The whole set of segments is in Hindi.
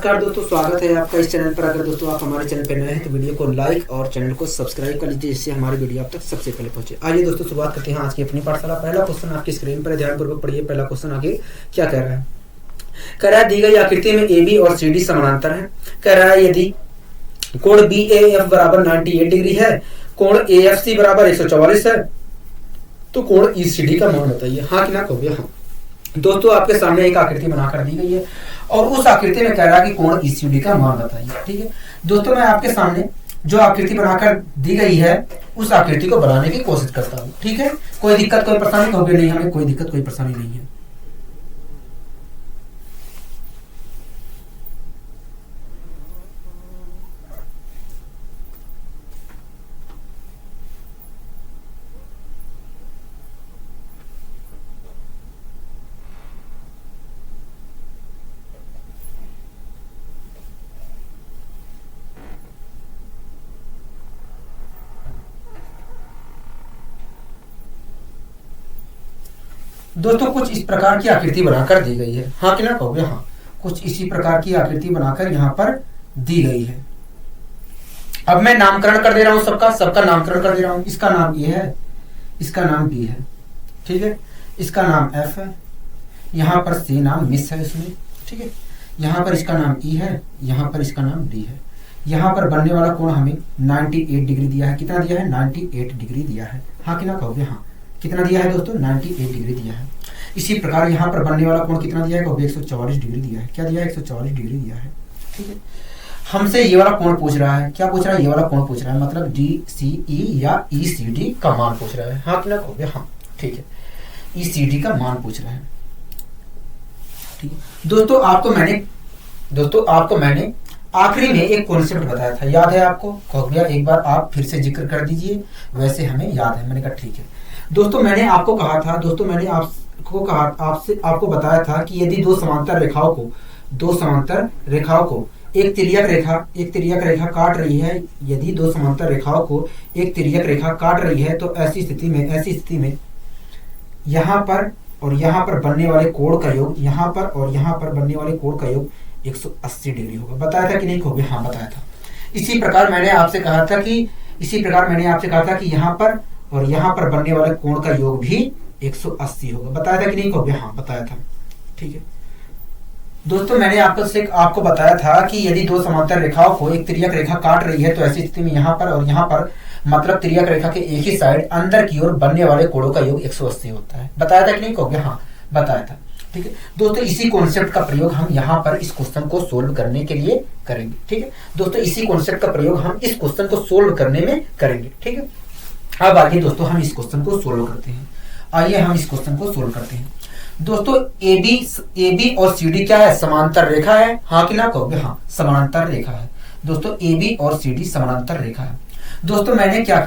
नमस्कार दोस्तों, स्वागत है आपका इस चैनल पर। अगर दोस्तों आप हमारे चैनल पर नए हैं तो वीडियो को लाइक और चैनल को सब्सक्राइब कर लीजिए, जिससे हमारी वीडियो आप तक सबसे पहले पहुंचे। आइए दोस्तों शुरुआत करते हैं आज की अपनी पाठशाला। पहला क्वेश्चन आपकी स्क्रीन पर ध्यानपूर्वक पढ़िए। पहला क्वेश्चन आगे क्या कह रहा है? कह रहा है दी गई आकृति में ए बी और सी डी समानांतर है। कह रहा है यदि कोण बी ए एफ बराबर 98 डिग्री है, कोण ए एफ सी बराबर 144 है, तो कोण ई सी डी का मान बताइए। हाँ कि ना कहोगे? हाँ। दोस्तों आपके सामने एक आकृति बनाकर दी गई है और उस आकृति में कह रहा है कि कोण ईसीडी का मान बताइए। ठीक है दोस्तों, मैं आपके सामने जो आकृति बनाकर दी गई है उस आकृति को बनाने की कोशिश करता हूँ। ठीक है, कोई दिक्कत कोई परेशानी होगी नहीं, हमें कोई दिक्कत कोई परेशानी नहीं है। दोस्तों कुछ इस प्रकार की आकृति बनाकर दी गई है। हाँ कि ना कहोगे? हाँ। कुछ इसी प्रकार की आकृति बनाकर यहाँ पर दी गई है। अब मैं नामकरण कर दे रहा हूं, सबका नामकरण कर दे रहा हूं। इसका नाम ए है, इसका नाम बी है, ठीक है, इसका नाम एफ है, यहाँ पर सी नाम मिस है इसमें, ठीक है, यहाँ पर इसका नाम ई है, यहाँ पर इसका नाम डी है। यहाँ पर बनने वाला कोण हमें 98 डिग्री दिया है। कितना दिया है? 98 डिग्री दिया है। हाँ कि ना कहोगे? हाँ। कितना दिया है दोस्तों? 98 डिग्री दिया है। इसी प्रकार यहाँ पर बनने वाला कोण कितना दिया है? 144 डिग्री दिया है। क्या दिया है? 144 डिग्री दिया है। ठीक है, हमसे ये वाला कोण पूछ रहा है। क्या पूछ रहा है? ये वाला कोण पूछ रहा है, मतलब डी सी ई या ई सी डी का मान पूछ रहा है। हाँ कि ना कहोगे? हाँ। ठीक है, ई सी डी का मान पूछ रहा है। ठीक है दोस्तों, आपको मैंने आखिरी में एक कॉन्सेप्ट बताया था, याद है आपको? कहोगे एक बार आप फिर से जिक्र कर दीजिए। वैसे हमें याद है। मैंने कहा ठीक है दोस्तों, मैंने आपको कहा था, आपको बताया था कि यदि दो समांतर रेखाओं को एक तिर्यक रेखा काट रही है, यदि दो समांतर रेखाओं को एक तिर्यक रेखा काट रही है, तो ऐसी स्थिति में यहाँ पर और यहाँ पर बनने वाले कोण का योग, यहाँ पर और यहाँ पर बनने वाले कोण का योग 180 डिग्री होगा। बताया था कि नहीं कहोगे? हाँ बताया था। इसी प्रकार मैंने आपसे कहा था कि यहाँ पर और यहाँ पर बनने वाले कोण का योग भी 180 होगा। बताया था कि नहीं कहोगे? हाँ बताया था। ठीक है दोस्तों, मैंने आपको बताया था कि यदि दो समांतर रेखाओं को एक तिर्यक रेखा काट रही है, तो ऐसी स्थिति में यहाँ पर और यहाँ पर मतलब तिर्यक रेखा के एक ही साइड अंदर की ओर बनने वाले कोणों का योग 180 होता है। बताया था कि नहीं कहोगे? हाँ बताया था। ठीक है दोस्तों, इसी कॉन्सेप्ट का प्रयोग हम यहाँ पर इस क्वेश्चन को सोल्व करने के लिए करेंगे। ठीक है दोस्तों, इसी कॉन्सेप्ट का प्रयोग हम इस क्वेश्चन को सोल्व करने में करेंगे। ठीक है, अब आइए दोस्तों हम इस क्वेश्चन को सोल्व करते हैं। आइए हम इस क्वेश्चन को सोल्व करते हैं। दोस्तों ए बी और सी डी क्या है? समांतर रेखा है। हाँ कि ना कहोगे? हाँ समांतर रेखा है। दोस्तों ए बी और सी डी समांतर रेखा है। दोस्तों मैंने क्या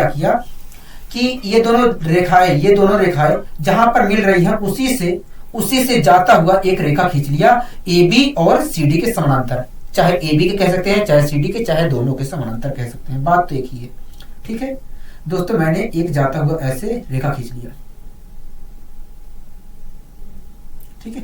किया कि ये दोनों रेखाएं जहां पर मिल रही हैं उसी से जाता हुआ एक रेखा खींच लिया ए बी और सी डी के समानांतर। चाहे ए बी के कह सकते हैं, चाहे सी डी के, चाहे दोनों के समानांतर कह सकते हैं, बात तो एक ही है। ठीक है दोस्तों, मैंने एक जाता हुआ ऐसे रेखा खींच लिया। ठीक है,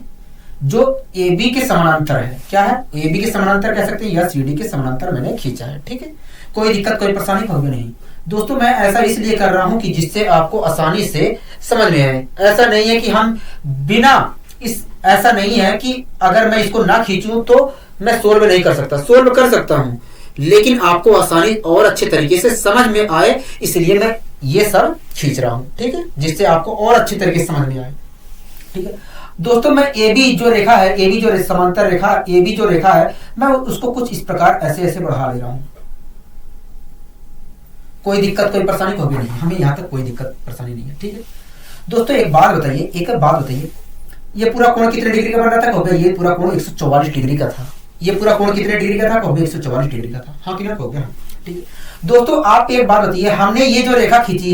जो ए बी के समानांतर है। क्या है? ए बी के समानांतर कह सकते हैं या सी डी के समानांतर मैंने खींचा है। ठीक है, कोई दिक्कत कोई परेशानी होगी नहीं। दोस्तों मैं ऐसा इसलिए कर रहा हूं कि जिससे आपको आसानी से समझ में आए। ऐसा नहीं है कि ऐसा नहीं है कि अगर मैं इसको ना खींचूं तो मैं सोल्व नहीं कर सकता। सोल्व कर सकता हूं, लेकिन आपको आसानी और अच्छे तरीके से समझ में आए, इसलिए मैं ये सब खींच रहा हूं। ठीक है, जिससे आपको और अच्छे तरीके से समझ में आए। ठीक है दोस्तों, मैं ए बी जो रेखा है, समांतर रेखा ए बी जो रेखा है, मैं उसको कुछ इस प्रकार ऐसे बढ़ा ले रहा हूं। कोई दिक्कत कोई परेशानी होगी नहीं, हमें यहाँ तक कोई दिक्कत परेशानी नहीं है। ठीक है दोस्तों, एक बात बताइए, ये पूरा कोण कितने डिग्री का बन रहा था कहोगे? ये पूरा कोण 144 डिग्री का था। ये पूरा कोण कितने डिग्री का था कहोगे? 144 डिग्री का था। हाँ कि ना कहोगे? हाँ। ठीक है दोस्तों, आप एक बात बताइए, हमने ये जो रेखा खींची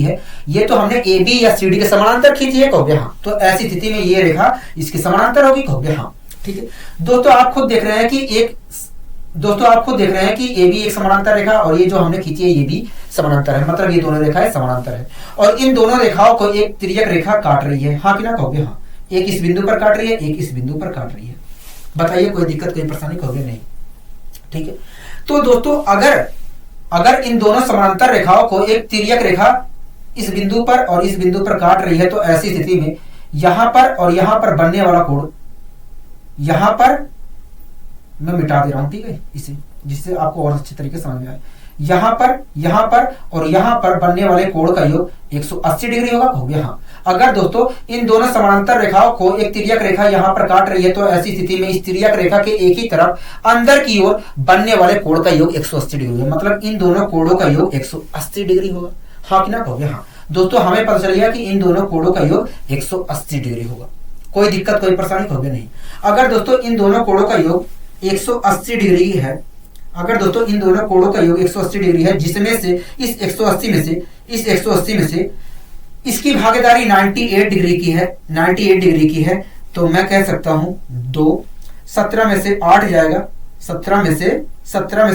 है, ये तो हमने ए बी या सी डी के समानांतर खींची है कहोगे? हाँ। तो ऐसी स्थिति में ये रेखा इसके समानांतर होगी कहोगे? हाँ। ठीक है दोस्तों, आप खुद देख रहे हैं कि ए बी एक समानांतर रेखा और ये जो हमने खींची है ये भी समानांतर है, मतलब ये दोनों रेखाएं समानांतर है और इन दोनों रेखाओं को एक तिर्यक रेखा काट रही है। हाँ कि ना कहोगे? हाँ। एक इस बिंदु पर काट रही है, एक इस बिंदु पर काट रही है। बताइए कोई दिक्कत कोई परेशानी होगी नहीं, ठीक है। तो दोस्तों अगर इन दोनों समानांतर रेखाओं को एक तिर्यक रेखा इस बिंदु पर और इस बिंदु पर काट रही है, तो ऐसी स्थिति में यहां पर और यहां पर बनने वाला कोण, यहां पर मैं मिटा दे रहा हूं, ठीक है, इसे, जिससे आपको और अच्छे तरीके से समझ में आए। यहां पर और यहां पर बनने वाले कोण का योग 180 डिग्री होगा, हो गया। हाँ, अगर दोस्तों इन दोनों समानांतर रेखाओं को एक तिर्यक रेखा यहां पर काट रही है, तो ऐसी स्थिति में इस तिर्यक रेखा के एक ही तरफ अंदर की ओर बनने वाले कोण का योग 180 डिग्री होगा, मतलब इन दोनों कोणों का योग 180 डिग्री होगा। हाँ कि ना, हो गया। हाँ दोस्तों, हमें पता चल गया कि इन दोनों कोणों का योग 180 डिग्री होगा। कोई दिक्कत कोई परेशानी होगी नहीं। अगर दोस्तों इन दोनों कोणों का योग 180 डिग्री है, अगर दोस्तों इन दोनों कोणों का योग 180 डिग्री है, जिसमें से इस 180 में से इसकी भागीदारी 98 डिग्री की है, 98 डिग्री की है, तो मैं कह सकता हूं 2, 17 में से 8 जाएगा, 17 में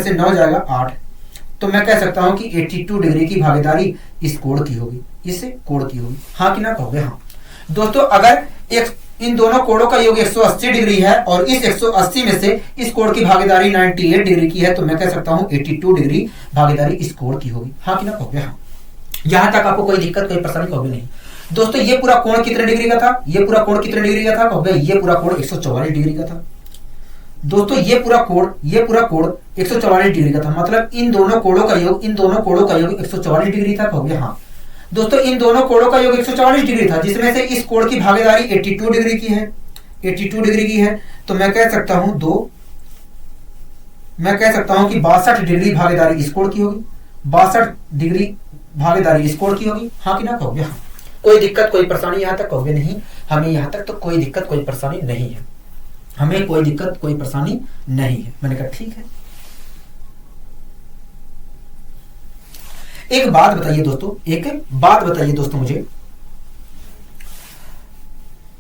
से 9 जाएगा 8, तो मैं कह सकता हूं कि 82 डिग्री की भागीदारी इस कोण की होगी, इस कोण की होगी। हाँ कि ना, कहोगे। हाँ दोस्तों, अगर इन दोनों कोणों का योग 180 डिग्री है और इस 180 में से इस कोण की भागीदारी 98 डिग्री की है, तो मैं कह सकता हूं 82 डिग्री भागीदारी इस कोण की होगी। हाँ कि ना, कहोगे। हाँ, यहां तक आपको कोई दिक्कत कोई परेशानी होगी नहीं। दोस्तों ये पूरा कोण कितने डिग्री का था, ये पूरा कोण कितने डिग्री का था, कहोगे ये पूरा कोण 144 डिग्री का था। दोस्तों ये पूरा कोण 144 डिग्री का था, मतलब इन दोनों कोणों का योग 144 डिग्री था, कहोगे। हाँ दोस्तों, इन दोनों कोणों का योग 144 डिग्री था, जिसमें से इस कोण की भागीदारी 82 डिग्री की है, 82 डिग्री की है, तो मैं कह सकता हूं कि 62 डिग्री भागीदारी इस कोण की होगी, 62 डिग्री भागीदारी इस कोण की होगी। हाँ कि ना, कहोगे। हाँ, कोई दिक्कत कोई परेशानी यहां तक कहोगे नहीं। हमें यहां तक तो कोई दिक्कत कोई परेशानी नहीं है, हमें कोई दिक्कत कोई परेशानी नहीं है। मैंने कहा ठीक है। एक बात बताइए दोस्तों मुझे,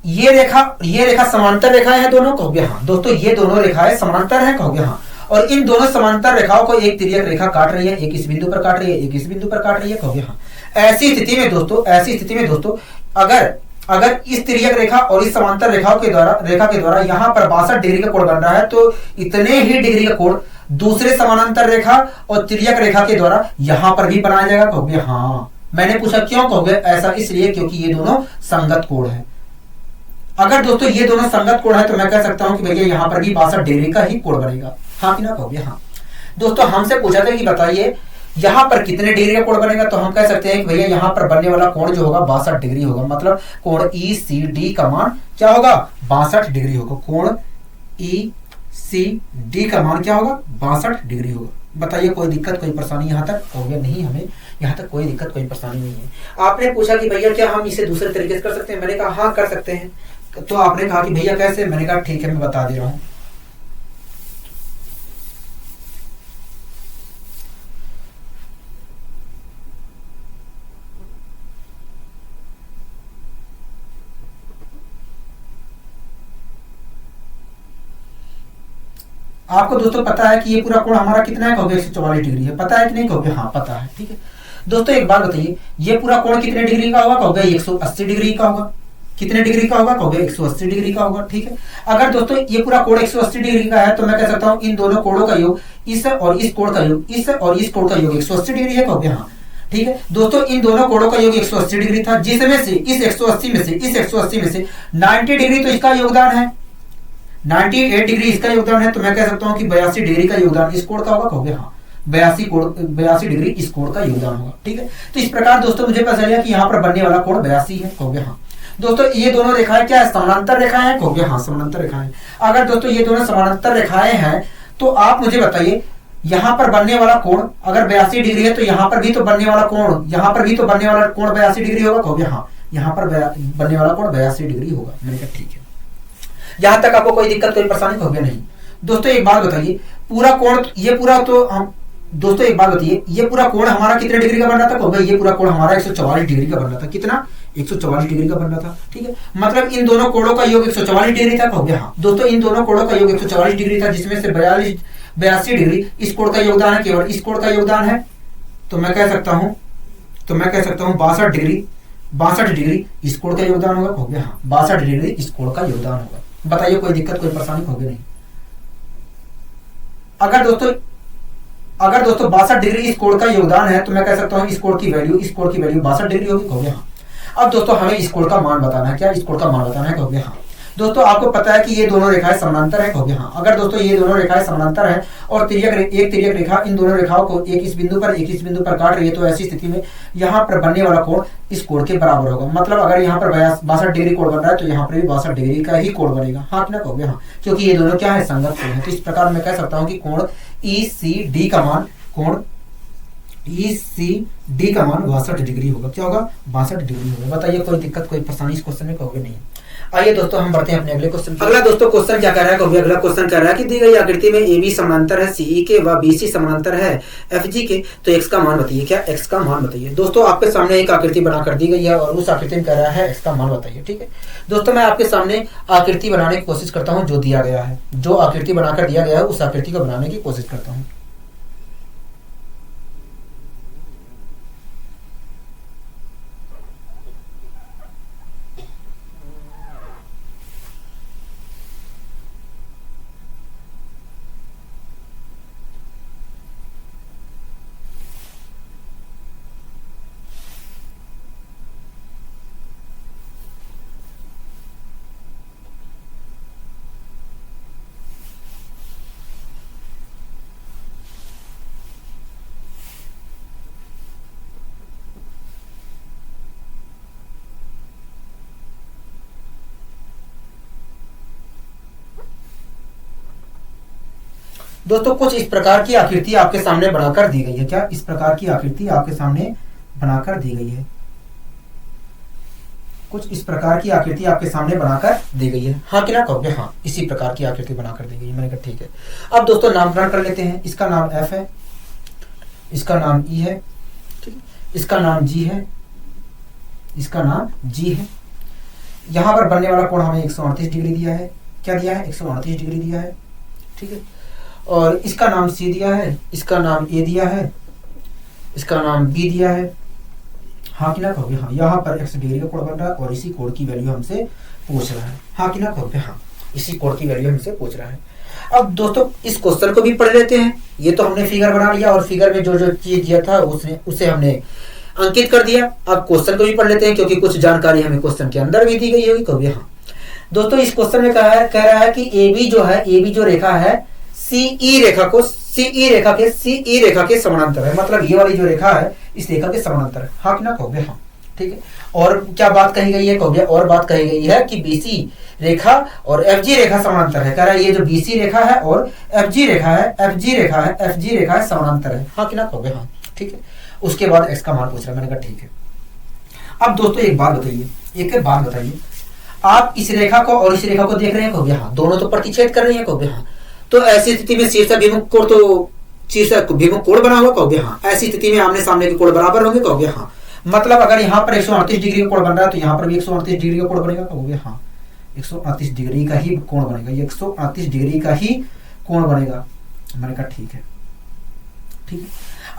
ये रेखा समांतर रेखाएं हैं दोनों, कहोगे। हाँ दोस्तों, ये दोनों रेखाएं समांतर हैं, कहोगे। हाँ, और इन दोनों समांतर रेखाओं को एक तिर्यक रेखा काट रही है, एक इस बिंदु पर काट रही है, एक इस बिंदु पर काट रही है, कहोगे। हाँ, ऐसी स्थिति में दोस्तों अगर इस तिर्यक रेखा और इस समांतर रेखा के द्वारा यहाँ पर 62 डिग्री का कोण बन रहा है, तो इतने ही डिग्री का कोण दूसरे समानांतर रेखा और तिर्यक रेखा के द्वारा यहां पर भी बनाया जाएगा, कहोगे। हाँ, मैंने पूछा क्यों, कहोगे ऐसा इसलिए क्योंकि ये दोनों संगत कोण है। अगर दोस्तों ये दोनों संगत कोण है, तो मैं कह सकता हूं कि भैया यहां पर भी 62 डिग्री का ही कोण बनेगा। हाँ कि ना, कहोगे। हाँ दोस्तों, हमसे पूछा था कि बताइए यहां पर कितने डिग्री का कोण बनेगा, तो हम कह सकते हैं कि भैया यहां पर बनने वाला कोण जो होगा 62 डिग्री होगा, मतलब कोण ECD का मान क्या होगा, 62 डिग्री होगा। कोण ECD का मान क्या होगा, 62 डिग्री होगा। बताइए कोई दिक्कत कोई परेशानी यहां तक, कहोगे नहीं, हमें यहां तक कोई दिक्कत कोई परेशानी नहीं है। आपने पूछा कि भैया क्या हम इसे दूसरे तरीके से कर सकते हैं, मैंने कहा हाँ कर सकते हैं। तो आपने कहा कि भैया कैसे, मैंने कहा ठीक है मैं बता दे रहा हूं। आपको दोस्तों पता है कि ये पूरा कोण हमारा कितना है, कहोगे 144 डिग्री है, पता है कि नहीं, कहोगे हाँ पता है, ठीक है। दोस्तों एक बात बताइए, ये पूरा कोण कितने डिग्री का होगा, कहोगे 180 डिग्री का होगा। कितने डिग्री का होगा, कहोगे 180 डिग्री का होगा, ठीक है। अगर दोस्तों ये पूरा कोण 180 डिग्री का है, तो मैं कह सकता हूं इन दोनों कोणों का योग, इस और इस कोण का योग, इस और इस कोण का योग 180 डिग्री है, कहोगे हाँ, ठीक है। दोस्तों इन दोनों कोणों का योग 180 डिग्री था, जिसमें से इस 180 में से 90 डिग्री तो इसका योगदान है, 98 डिग्री इसका योगदान है, तो मैं कह सकता हूं कि 82 डिग्री का योगदान इस कोण का होगा, कहोगे हाँ, 82 डिग्री इस कोण का योगदान होगा, ठीक है। तो इस प्रकार दोस्तों मुझे पता चला कि यहाँ पर बनने वाला कोण 82 है, कहोगे हाँ। दोस्तों ये दोनों रेखाएं क्या है, समानांतर रेखाएं हैं, कहोगे हाँ समानांतर रेखाएं। अगर दोस्तों ये दोनों समानांतर रेखाएं हैं, तो आप मुझे बताइए यहाँ पर बनने वाला कोण अगर 82 डिग्री है, तो यहाँ पर भी तो बनने वाला कोण 82 डिग्री होगा, कहोगे हाँ, यहाँ पर बनने वाला कोण 82 डिग्री होगा। मैंने कहा ठीक है, यहां तक आपको कोई दिक्कत कोई परेशानी होगी नहीं। दोस्तों एक बात बताइए, पूरा कोण ये पूरा तो हम दोस्तों एक बात बताइए, ये पूरा कोण हमारा कितने डिग्री का बन रहा था, कहोगे ये पूरा कोण हमारा 144 डिग्री का बन रहा था। कितना, 144 डिग्री का बन रहा था, ठीक है। मतलब इन दोनों कोणों का योग 144 डिग्री था, कहोगे हाँ। दोस्तों इन दोनों कोणों का योग 144 डिग्री था, जिसमें से 82 डिग्री इस कोण का योगदान है, केवल इस कोण का योगदान है, तो मैं कह सकता हूं 62 62 डिग्री इस कोण का योगदान होगा, कहोगे हाँ 62 डिग्री इस कोण का योगदान होगा। बताइए कोई दिक्कत कोई परेशानी, कहोगे नहीं। अगर दोस्तों 62 डिग्री इस कोण का योगदान है तो मैं कह सकता हूं इस कोण की वैल्यू 62 डिग्री होगी, कहोगे हाँ। अब दोस्तों हमें इस कोण का मान बताना है, क्या इस कोण का मान बताना है, कहोगे हाँ। दोस्तों आपको पता है कि ये दोनों रेखाएं समानांतर है, कहोगे हाँ। अगर दोस्तों ये दोनों रेखाएं समानांतर है और एक तिर्यक रेखा इन दोनों रेखाओं को एक इस बिंदु पर काट रही है, तो ऐसी स्थिति में यहाँ पर बनने वाला कोण इस कोण के बराबर होगा। मतलब अगर यहाँ पर 62 डिग्री कोण बन रहा है तो यहाँ पर भी 62 डिग्री का ही कोण बनेगा, हाँ कि ना, कहोगे हाँ, क्योंकि ये दोनों क्या है, संगत कोण है। तो इस प्रकार मैं कह सकता हूँ कि कोण ECD का मान 62 डिग्री होगा। क्या होगा, 62 डिग्री होगा। बताइए कोई दिक्कत कोई परेशानी इस क्वेश्चन में, कहोगे नहीं। आइए दोस्तों हम बढ़ते हैं अपने अगले क्वेश्चन। अगला दोस्तों क्वेश्चन क्या कर रहा है, कहोगे अगला क्वेश्चन कर रहा है कि दी गई आकृति में AB समानांतर है CE के व BC समानांतर है FG के, तो x का मान बताइए। क्या x का मान बताइए। दोस्तों आपके सामने एक आकृति बनाकर दी गई है और उस आकृति में कह रहा है x का मान बताइए, ठीक है। दोस्तों मैं आपके सामने आकृति बनाने की कोशिश करता हूँ, जो दिया गया है, जो आकृति बनाकर दिया गया है उस आकृति को बनाने की कोशिश करता हूँ। दोस्तों कुछ इस प्रकार की आकृति आपके सामने बनाकर दी गई है। क्या इस प्रकार की आकृति आपके सामने बनाकर दी गई है, कुछ इस प्रकार की आकृति आपके सामने बनाकर दी गई है, हाँ कि ना, कहोगे हाँ, इसी प्रकार की आकृति बनाकर दी गई है। मैंने कहा ठीक है। अब दोस्तों नामकरण कर लेते हैं। इसका नाम F है, इसका नाम E है, ठीक है, इसका नाम G है, इसका नाम G है। यहां पर बनने वाला कोण हमें 138 डिग्री दिया है। क्या दिया है, 138 डिग्री दिया है, ठीक है। और इसका नाम C दिया है, इसका नाम A दिया है, इसका नाम B दिया है, हाँ कि ना, कहोगे हाँ। यहाँ पर 100 डिग्री का कोण बन रहा है और इसी कोण की वैल्यू हमसे पूछ रहा है, हाँ कि ना, कहोगे हाँ, इसी कोण की वैल्यू हमसे पूछ रहा है। अब दोस्तों इस क्वेश्चन को भी पढ़ लेते हैं। ये तो हमने फिगर बना लिया और फिगर में जो जो चीज दिया था उसे हमने अंकित कर दिया। अब क्वेश्चन को भी पढ़ लेते हैं, क्योंकि कुछ जानकारी हमें क्वेश्चन के अंदर भी दी गई होगी, कहोगे हाँ। दोस्तों इस क्वेश्चन में कह रहा है कि AB जो रेखा है CE रेखा के समानांतर है। मतलब ये वाली जो रेखा है इस रेखा के समानांतर है, हाँ कि ना, कहोगे हाँ, ठीक है। और क्या बात कही गई है, कहोगे और बात कही गई है कि BC रेखा और FG रेखा समानांतर है। कह रहा है ये जो BC रेखा है और FG रेखा है समानांतर है, हाँ कि ना, कहोगे हाँ, ठीक है। उसके बाद x का मान पूछ रहा है। मैंने कहा ठीक है। अब दोस्तों एक बात बताइए, आप इस रेखा को और इस रेखा को देख रहे हैं, कहोगे हाँ, दोनों तो प्रतिच्छेद कर रही है, कहोगे हाँ। तो ऐसी स्थिति में शीर्षक भिमुख कोण बना हुआ, कहोगे हाँ। ऐसी स्थिति में आमने सामने के कोण बराबर होंगे, कहोगे हाँ। मतलब अगर यहाँ पर 138 डिग्री का कोण बन रहा है तो यहाँ पर भी 138 डिग्री का कोण बनेगा, कहोगे हाँ, 138 डिग्री का ही कोण बनेगा, 138 डिग्री का ही कोण बनेगा। मैंने कहा ठीक है, ठीक है।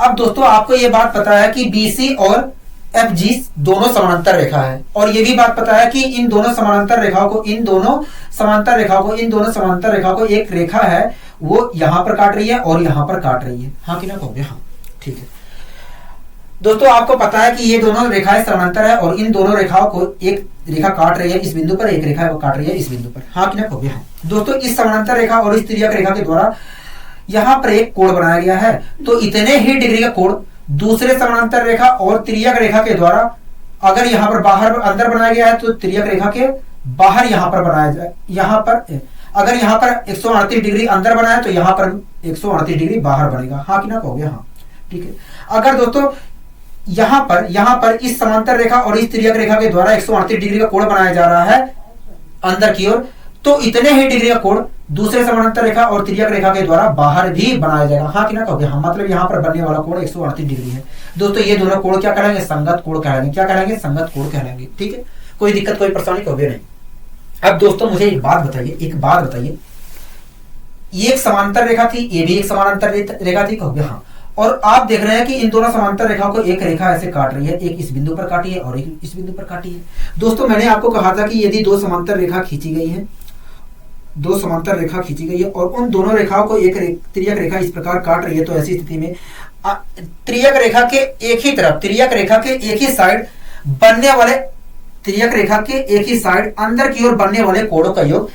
अब दोस्तों आपको ये बात पता है कि BC और FG दोनों समानांतर रेखा है, और ये भी बात पता है कि इन दोनों समानांतर रेखाओं को एक रेखा है वो यहाँ पर काट रही है और यहाँ पर काट रही है, हाँ कि ना, कहोगे हाँ, ठीक है। दोस्तों आपको पता है कि ये दोनों रेखाएं समानांतर है और इन दोनों रेखाओं को एक रेखा काट रही है इस बिंदु पर, एक रेखा वो काट रही है इस बिंदु पर, हाँ कि ना, कहोगे हाँ। दोस्तों इस समानांतर रेखा और इस तिर्यक रेखा के द्वारा यहाँ पर एक कोण बनाया गया है, तो इतने ही डिग्री का कोण दूसरे समानांतर रेखा और तिर्यक रेखा के द्वारा अगर यहाँ पर बाहर अंदर बनाया गया है तो तिर्यक रेखा के बाहर यहाँ पर बनाया जाए। यहाँ पर अगर यहाँ पर 138 डिग्री अंदर बनाया तो यहाँ पर 138 डिग्री बाहर बनेगा, हाँ कि ना, कहोगे हाँ, ठीक है। अगर दोस्तों यहाँ पर इस समांतर रेखा और इस तिर्यक रेखा के द्वारा 138 डिग्री का कोण बनाया जा रहा है अंदर की ओर, तो इतने ही डिग्री का कोण दूसरे समानांतर रेखा और तिर्यक रेखा के द्वारा बाहर भी बनाया जाएगा, हाँ कि ना, कहोगे हाँ। मतलब यहाँ पर बनने वाला कोण 138 डिग्री है। दोस्तों ये दोनों कोण क्या कहलाएंगे, संगत कोण कहलाएंगे। क्या कहलाएंगे, संगत कोण कहलाएंगे, ठीक है। कोई दिक्कत कोई परेशानी, कहोगे नहीं। अब दोस्तों मुझे एक बात बताइए, ये एक समांतर रेखा थी, ये भी एक समानांतर रेखा थी, कहोगे हाँ। और आप देख रहे हैं कि इन दोनों समांतर रेखाओं को एक रेखा ऐसे काट रही है, एक इस बिंदु पर काटी है और एक इस बिंदु पर काटी है। दोस्तों मैंने आपको कहा था कि यदि दो समांतर रेखा खींची गई है, दो समांतर रेखा खींची गई है और उन दोनों रेखाओं को एक तिर्यक रेखा इस प्रकार काट रही है, तो ऐसी स्थिति में तिर्यक रेखा के एक ही तरफ, तिर्यक रेखा के एक ही साइड बनने वाले, तिर्यक रेखा के एक ही साइड अंदर की ओर बनने वाले कोणों का योग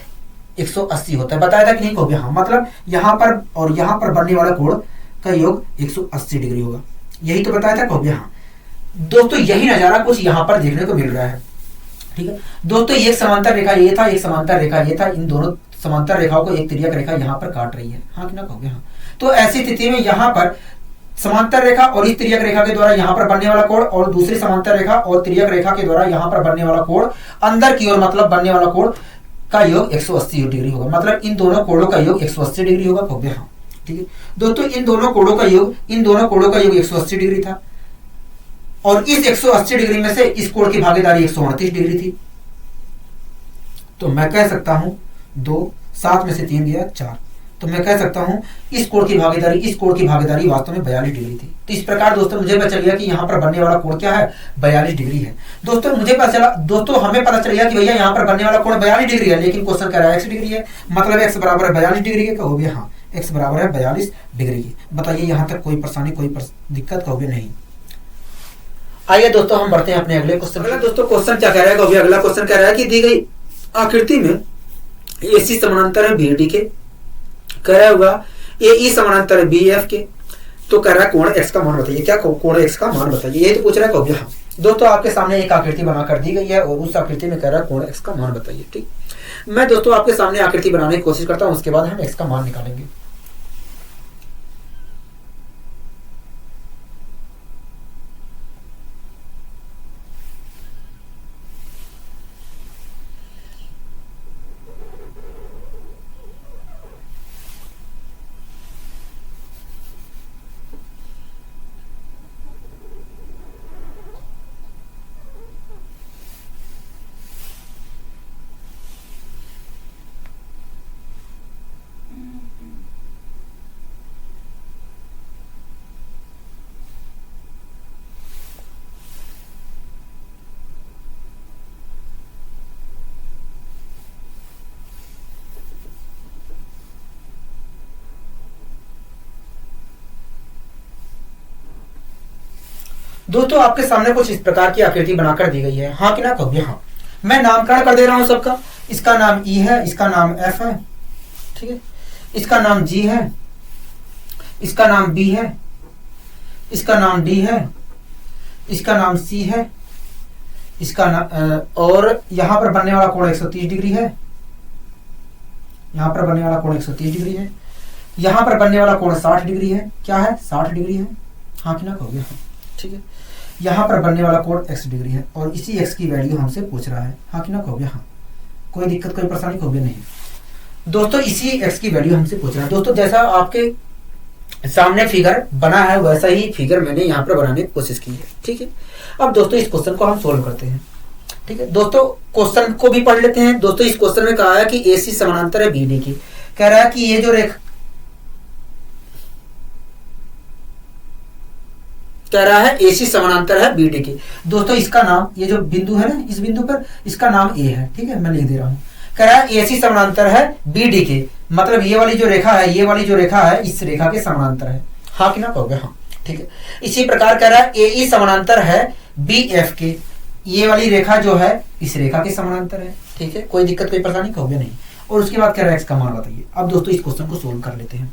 180 होता है। बताया था कि नहीं हो गया? हाँ, मतलब यहां पर और यहां पर बनने वाला कोण का योग 180 डिग्री होगा। यही तो बताया था हो गया? हाँ दोस्तों, यही नजारा कुछ यहां पर देखने को मिल रहा है। ठीक है दोस्तों, एक समांतर रेखा ये था, एक समांतर रेखा ये था, इन दोनों समांतर रेखाओं को एक तिर्यक रेखा यहां पर काट रही है। हाँ कि ना कहोगे? हाँ। तो ऐसी स्थिति में यहां पर समांतर रेखा और इस तिर्यक रेखा के द्वारा यहां पर बनने वाला कोण और दूसरी समांतर रेखा और तिर्यक रेखा के द्वारा यहां पर बनने वाला कोण अंदर की ओर मतलब बनने वाला कोण का योग 180 डिग्री होगा। मतलब इन दोनों कोणों का योग 180 डिग्री होगा। हो गया? हाँ ठीक है दोस्तों, इन दोनों कोणों का योग 180 डिग्री था और इस 180 डिग्री में से इस कोण की भागीदारी 129 डिग्री थी। तो मैं कह सकता हूं 2, 7 में से 3 दिया 4, तो मैं कह सकता हूं इस कोण की भागीदारी वास्तव में 42 डिग्री थी। तो इस प्रकार दोस्तों मुझे पता चल गया कि यहां पर बनने वाला कोण क्या है, 42 डिग्री है। दोस्तों मुझे पता चला, दोस्तों हमें पता चल गया कि भैया यहां पर बनने वाला कोण 42 डिग्री है, लेकिन क्वेश्चन कह रहा है x डिग्री है, मतलब x बराबर है 42 डिग्री के। कहोगे? हाँ, x बराबर है 42 डिग्री की। बताइए यहां तक कोई परेशानी, कोई दिक्कत? कहोगे नहीं। आइए दोस्तों हम बढ़ते हैं अपने अगले क्वेश्चन। अगला दोस्तों क्वेश्चन क्या कह रहा है? अगला क्वेश्चन कह रहा है कि दी गई आकृति में AC समानांतर है BD के, कह रहा होगा AE समानांतर है BF के, तो कह रहा है कोण x का मान बताइए। क्या कोण x का मान बताइए, ये तो पूछ रहा है। कहोगे? हाँ दोस्तों, आपके सामने एक आकृति बनाकर दी गई है और उस आकृति में कह रहा है कोण x का मान बताइए। ठीक, मैं दोस्तों आपके सामने आकृति बनाने की कोशिश करता हूं, उसके बाद हम x का मान निकालेंगे। दोस्तों आपके सामने कुछ इस प्रकार की आकृति बनाकर दी गई है। हाँ कि ना कहोगे? हाँ। मैं नामकरण कर दे रहा हूं सबका। इसका नाम E है, इसका नाम F है, ठीक है, इसका नाम G है, इसका नाम B है, इसका नाम D है, इसका नाम C है, इसका नाम और यहां पर बनने वाला कोण 130 डिग्री है, यहां पर बनने वाला कोण 130 डिग्री है, यहां पर बनने वाला कोण 60 डिग्री है। क्या है? 60 डिग्री है। हाँ कि ना कहोगे? हाँ ठीक है, यहां पर बनने वाला कोण x डिग्री है और इसी x की वैल्यू हमसे पूछ रहा है। हाँ कि ना कहोगे? हाँ। कोई दिक्कत, कोई परेशानी? कहोगे नहीं। दोस्तों इसी x की वैल्यू हमसे पूछ रहा है। दोस्तों जैसा आपके सामने फिगर बना है वैसा ही फिगर मैंने यहां पर बनाने की कोशिश की है। ठीक है, अब दोस्तों इस क्वेश्चन को हम सोल्व करते हैं। ठीक है दोस्तों, क्वेश्चन को भी पढ़ लेते हैं। दोस्तों इस क्वेश्चन में कहा है कि AC समानांतर है BD की, कह रहा है कि ये जो रेखा कह रहा है AC समानांतर है BD की। दोस्तों इसका नाम, ये जो बिंदु है ना, इस बिंदु पर इसका नाम A है। ठीक है, मैं लिख दे रहा हूं। कह रहा है AC समानांतर है BD के, मतलब ये वाली जो रेखा है, ये वाली जो रेखा है इस रेखा के समानांतर है। हाँ कि ना कहोगे? हाँ ठीक है। इसी प्रकार कह रहा है AE समानांतर है BF के, ये वाली रेखा जो है इस रेखा के समानांतर है। ठीक है, कोई दिक्कत, कोई परेशानी? कहोगे नहीं। और उसके बाद कह रहा है x का मान बताइए। अब दोस्तों इस क्वेश्चन को सोल्व कर लेते हैं।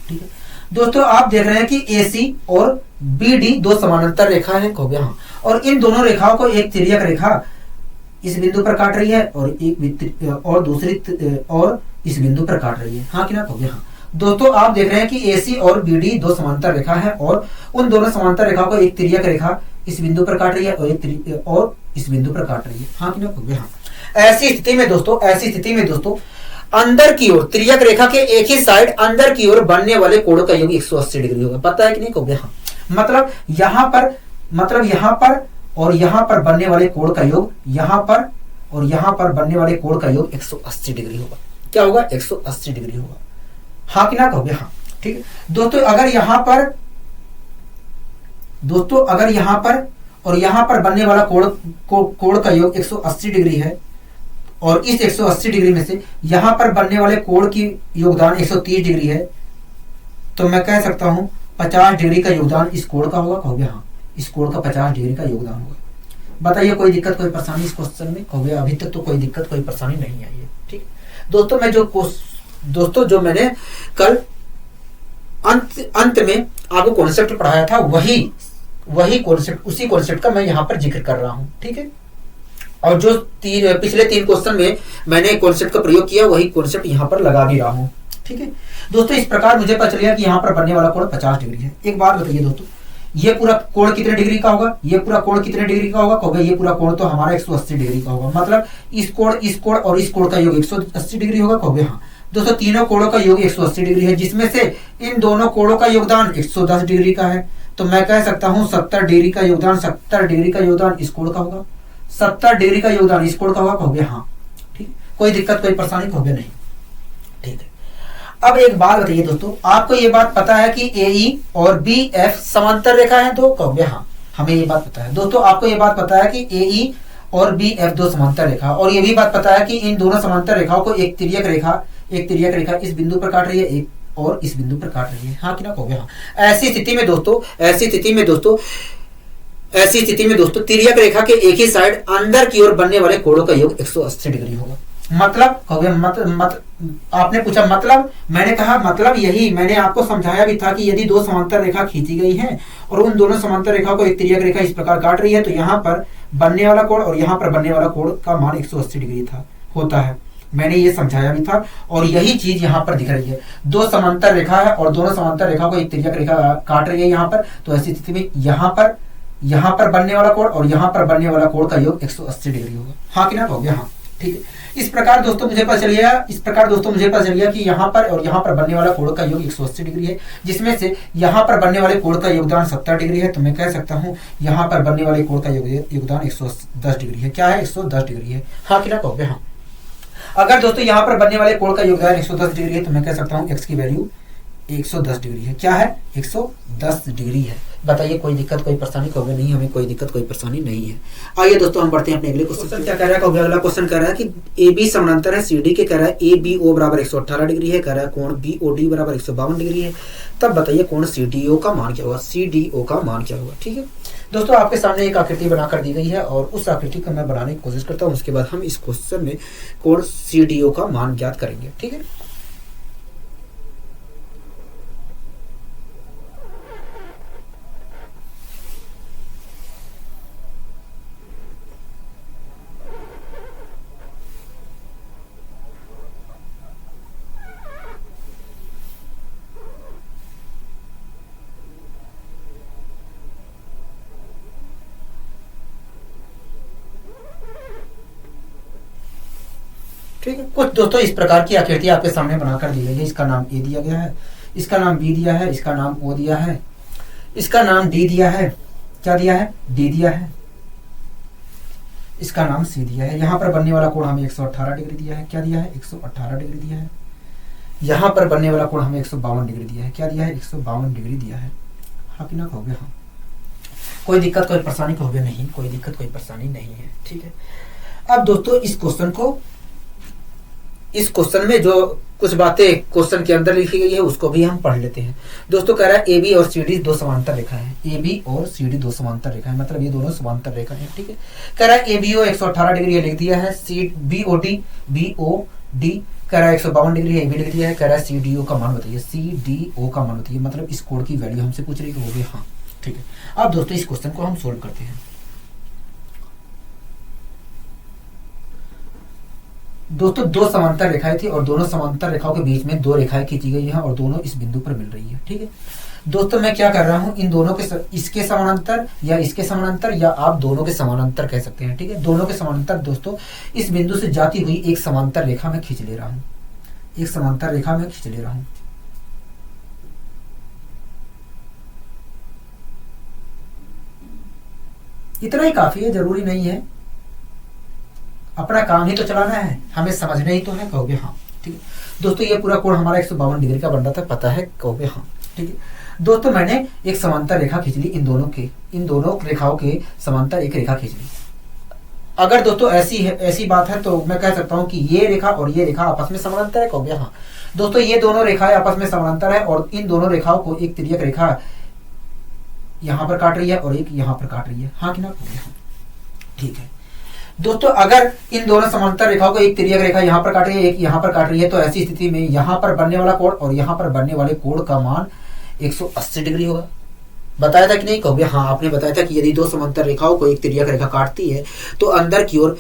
ठीक है दोस्तों, आप देख रहे हैं कि AC और BD दो समानांतर रेखा है। कहोगे? हाँ। और इन दोनों रेखाओं को एक तिर्यक रेखा इस बिंदु पर काट रही है और दूसरी और इस बिंदु पर काट रही है। हाँ कि ना कहोगे? हाँ। दोस्तों आप देख रहे हैं कि AC और BD दो समांतर रेखा है और उन दोनों समांतर रेखाओं को एक तिर्यक रेखा इस बिंदु पर काट रही है और इस बिंदु पर काट रही है। हाँ कि ना कहोगे? हाँ। ऐसी स्थिति में दोस्तों अंदर की ओर तिर्यक रेखा के एक ही साइड अंदर की ओर बनने वाले कोणों का योग 180 डिग्री होगा। पता है कि नहीं कहोगे? हाँ। मतलब यहां पर और यहां पर बनने वाले कोण का योग, यहां पर और यहां पर बनने वाले कोण का योग 180 डिग्री होगा। क्या होगा? 180 डिग्री होगा। हाँ कि ना कहोगे? हाँ ठीक है दोस्तों, अगर यहां पर दोस्तों अगर यहाँ पर और यहाँ पर बनने वाला कोण का योग 180 डिग्री है और इस 180 डिग्री में से यहाँ पर बनने वाले कोण की योगदान 130 डिग्री है, तो मैं कह सकता हूँ 50 डिग्री का योगदान इस कोण का होगा। कहोगे हाँ, इस कोण का 50 डिग्री का योगदान होगा। बताइए कोई दिक्कत कोई परेशानी इस क्वेश्चन में? कहोगे अभी तक तो कोई दिक्कत कोई परेशानी नहीं आई है। ठीक दोस्तों, जो मैंने कल अंत में आपको कॉन्सेप्ट पढ़ाया था वही कॉन्सेप्ट, उसी कॉन्सेप्ट का मैं यहाँ पर जिक्र कर रहा हूँ। ठीक है, और जो पिछले 3 क्वेश्चन में मैंने कॉन्सेप्ट का प्रयोग किया वही कॉन्सेप्ट यहाँ पर लगा भी रहा हूँ। ठीक है दोस्तों, इस प्रकार मुझे पता चल गया कि यहाँ पर बनने वाला कोण 50 डिग्री है। एक बात बताइए दोस्तों, ये पूरा कोण कितने डिग्री का होगा? ये पूरा कोण कितने डिग्री का होगा? कहोगे ये पूरा कोण तो हमारा 180 डिग्री का होगा। मतलब इस कोण और इस कोण का योग 180 डिग्री होगा। कहोगे हाँ। दोस्तों तीनों कोणों का योग 180 डिग्री है, जिसमें से इन दोनों कोणों का योगदान 110 डिग्री का है। तो मैं कह सकता हूँ 70 डिग्री का योगदान इस कोण का होगा। 70 डिग्री का योगदान इस कोण का होगा। कहोगे हाँ। ठीक, कोई दिक्कत कोई परेशानी? कहोगे नहीं। ठीक है, अब एक बात बताइए दोस्तों, आपको ये बात पता है कि AE और BF समांतर रेखा है? तो कहोगे हाँ, हमें ये बात पता है। दोस्तों आपको ये बात पता है कि AE और BF 2 समांतर रेखा, और ये भी बात पता है कि इन दोनों समांतर रेखाओं को एक तिर्यक रेखा इस बिंदु पर काट रही है, एक और इस बिंदु पर काट रही है। हाँ कि ना? कहोगे हाँ। ऐसी स्थिति में दोस्तों तिर्यक रेखा के एक ही साइड अंदर की ओर बनने वाले कोणों का योग 180 डिग्री होगा। मतलब कहोगे आपने पूछा मतलब, मैंने कहा मतलब यही मैंने आपको समझाया भी था कि यदि 2 समांतर रेखा खींची गई है और उन दोनों समांतर रेखा को एक तिर्यक रेखा इस प्रकार काट रही है, तो यहाँ पर बनने वाला कोण और यहाँ पर बनने वाला कोण का मान 180 डिग्री होता है। मैंने ये समझाया भी था और यही चीज यहाँ पर दिख रही है। 2 समांतर रेखा है और दोनों समांतर रेखा को एक तिर्यक रेखा काट रही है यहाँ पर। तो ऐसी स्थिति में यहाँ पर बनने वाला कोण और यहाँ पर बनने वाला कोण का योग 180 डिग्री होगा। हाँ कि ना? कहोगे हाँ। ठीक है, इस प्रकार दोस्तों मुझे पता चल गया कि यहाँ पर और यहाँ पर बनने वाला कोण का योग 180 डिग्री है, जिसमें से यहाँ पर बनने वाले कोण का योगदान 70 डिग्री है। तो मैं कह सकता हूँ यहाँ पर बनने वाले कोण का योगदान 110 डिग्री है। क्या है? 110 डिग्री है। हाँ कि ना? कहोगे हाँ। अगर दोस्तों यहाँ पर बनने वाले कोण का योगदान 110 डिग्री है, तो मैं कह सकता हूँ x की वैल्यू 110 डिग्री है। क्या है? 110 डिग्री है। बताइए कोई दिक्कत कोई परेशानी? कहोगे नहीं, हमें कोई दिक्कत कोई परेशानी नहीं है। आइए दोस्तों हम बढ़ते हैं अपने अगले क्वेश्चन। क्या कह रहा है? कहोगे अगला क्वेश्चन कह रहा है कि AB समानांतर है CD के। कह रहा है ABO बराबर 118 डिग्री है। कह रहा है कोण BOD बराबर 152 डिग्री है। तब बताइए कोण CDO का मान क्या होगा? ठीक है दोस्तों, आपके सामने एक आकृति बनाकर दी गई है और उस आकृति को मैं बनाने की कोशिश करता हूँ। उसके बाद हम इस क्वेश्चन में कोण CDO का मान ज्ञात करेंगे। ठीक है, ठीक है। कुछ दोस्तों इस प्रकार की आकृति आपके सामने बनाकर दी गई है। इसका नाम A दिया गया है, इसका नाम B दिया है, इसका नाम O दिया है, इसका नाम D दिया है। क्या दिया है? D दिया है। इसका नाम C दिया है। यहाँ पर बनने वाला कोण हमें 118 डिग्री दिया है। क्या दिया है? 118 डिग्री दिया है। यहाँ पर बनने वाला कोण हमें 152 डिग्री दिया है। क्या दिया है? 152 डिग्री दिया है। हाँ कि ना? कहोगे हाँ। कोई दिक्कत कोई परेशानी? कहोगे नहीं, कोई दिक्कत कोई परेशानी नहीं है। ठीक है, अब दोस्तों इस क्वेश्चन में जो कुछ बातें क्वेश्चन के अंदर लिखी गई है उसको भी हम पढ़ लेते हैं। दोस्तों कह रहा है AB और CD 2 समांतर रेखा है। AB और CD 2 समांतर रेखा है, मतलब ये दोनों समांतर रेखा है। ठीक है, कह रहा है ABO 118 डिग्री लिख दिया है। BOD कह रहा है 152 डिग्री है, ये भी लिख दिया है। कह रहा है CDO का मान बताइए। CDO का मान बताइए, मतलब इस कोण की वैल्यू हमसे पूछ रही है। होगी हाँ। ठीक है, अब दोस्तों इस क्वेश्चन को हम सोल्व करते हैं। दोस्तों 2 समांतर रेखाएं थी और दोनों समांतर रेखाओं के बीच में 2 रेखाएं खींची गई हैं और दोनों इस बिंदु पर मिल रही है। ठीक है दोस्तों, मैं क्या कर रहा हूं, इन दोनों के इसके समानांतर या इसके समानांतर या आप दोनों के समानांतर कह सकते हैं। ठीक है, दोनों के समानांतर दोस्तों इस बिंदु से जाती हुई एक समांतर रेखा में खींच ले रहा हूं। एक समांतर रेखा में खींच ले रहा हूं। इतना ही काफी है, जरूरी नहीं है। अपना काम ही तो चलाना है, हमें समझना ही तो है। कहोगे हाँ। ठीक है दोस्तों, ये पूरा कोण हमारा 152 डिग्री का बन रहा था, पता है? कहोगे हाँ। ठीक है, दोस्तों मैंने एक समांतर रेखा खींच ली, इन दोनों रेखाओं के समांतर एक रेखा खींच ली। अगर दोस्तों ऐसी बात है तो मैं कह सकता हूं कि ये रेखा और ये रेखा आपस में समानांतर है। कहोगे हाँ दोस्तों ये दोनों रेखाएं आपस में समानांतर है और इन दोनों रेखाओं को एक तिर्यक रेखा यहां पर काट रही है और एक यहां पर काट रही है। हाँ कि ना? ठीक है दोस्तों, अगर इन दोनों समांतर रेखाओं को एक तिर्यक रेखा यहां पर काट रही है, एक यहां पर काट रही है, तो ऐसी स्थिति में यहां पर बनने वाला कोण और यहां पर बनने वाले कोण का मान 180 डिग्री होगा। बताया था कि नहीं? कहोगे हाँ आपने बताया था कि यदि दो समांतर रेखाओं को एक तिर्यक रेखा काटती है तो अंदर की ओर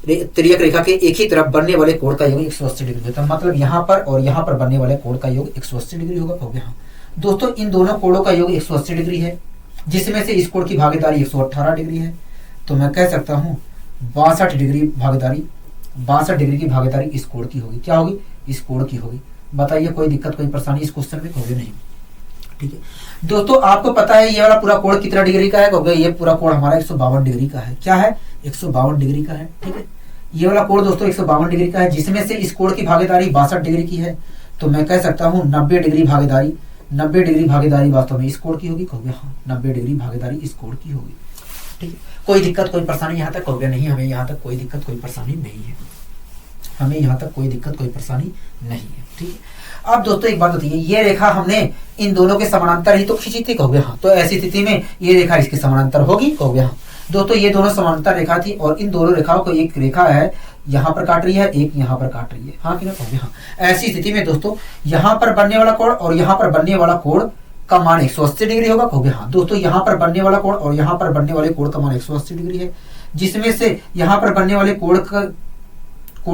तिर्यक रेखा के एक ही तरफ बनने वाले कोण का योग 180 डिग्री होता है। मतलब यहाँ पर और यहाँ पर बनने वाले कोण का योग 180 डिग्री होगा। कहोगे हाँ दोस्तों इन दोनों कोणों का योग 180 डिग्री है, जिसमें से इस कोण की भागीदारी 118 डिग्री है। तो मैं कह सकता हूँ 62 डिग्री की भागीदारी इस कोण की होगी। क्या होगी? इस कोण की होगी। बताइए कोई दिक्कत कोई परेशानी इस क्वेश्चन में? कहोगे नहीं। ठीक है दोस्तों, आपको पता है ये वाला पूरा कोण कितना डिग्री का है? कहोगे ये पूरा कोण हमारा 152 डिग्री का है। क्या है? 152 डिग्री का है। ठीक है, ये वाला कोण दोस्तों 152 डिग्री का है, जिसमें से इस कोण की भागीदारी 62 डिग्री की है। तो मैं कह सकता हूँ 90 डिग्री भागीदारी वास्तव में इस कोण की होगी। कहोगे हाँ 90 डिग्री भागीदारी इस कोण की होगी। ठीक है, कोई दिक्कत कोई परेशानी यहाँ तक? कहोगे नहीं, हमें यहाँ तक कोई दिक्कत कोई परेशानी नहीं है। ठीक है, अब दोस्तों एक बात होती है, ये रेखा हमने इन दोनों के समानांतर ही तो खींची थी। कहोगे हाँ, तो ऐसी स्थिति में ये रेखा इसके समानांतर होगी। कहोगे हाँ दोस्तों ये दोनों समानांतर रेखा थी और इन दोनों रेखाओं को एक रेखा है यहाँ पर काट रही है, एक यहाँ पर काट रही है। हाँ कि ना? कहोगे हाँ। ऐसी स्थिति में दोस्तों यहाँ पर बनने वाला कोण और यहाँ पर बनने वाला कोण का मान 180 डिग्री होगा। कहोगे हाँ दोस्तों यहाँ पर बनने वाला कोण और यहाँ पर बनने वाले कोण का मान 180 डिग्री है, जिसमें से यहाँ पर बनने वाले कोण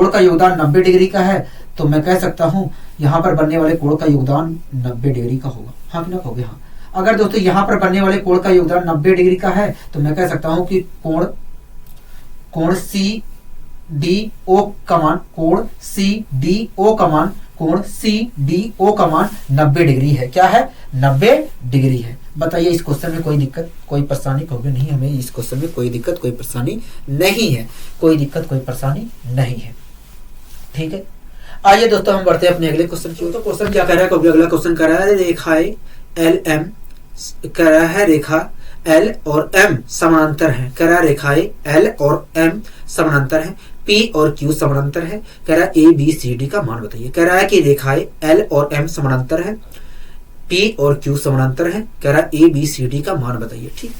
का योगदान 90 डिग्री का है। तो मैं कह सकता हूँ यहाँ पर बनने वाले कोण का योगदान 90 डिग्री का होगा। हाँ कि ना? कहोगे हाँ। अगर दोस्तों यहाँ पर बनने वाले कोण का योगदान 90 डिग्री का है तो मैं कह सकता हूँ कि कोण सी डी ओ का मान 90 डिग्री है। क्या है? 90 डिग्री है। बताइए इस क्वेश्चन में कोई दिक्कत कोई परेशानी? कहोगे नहीं, हमें इस क्वेश्चन में कोई दिक्कत कोई परेशानी नहीं है। ठीक है, आइए दोस्तों हम बढ़ते हैं अपने अगले क्वेश्चन की। तो क्वेश्चन क्या कह रहा है? कहोगे अगला क्वेश्चन कह रहा है रेखाएं LM कह रहा है रेखा L और M समानांतर है। कह रहा है रेखाएं L और M समानांतर है, P और Q समानांतर है। कह रहा है ABCD का मान बताइए। कह रहा है कि रेखाएं L और M समानांतर है, P और Q समानांतर है। कह रहा है ABCD का मान बताइए। ठीक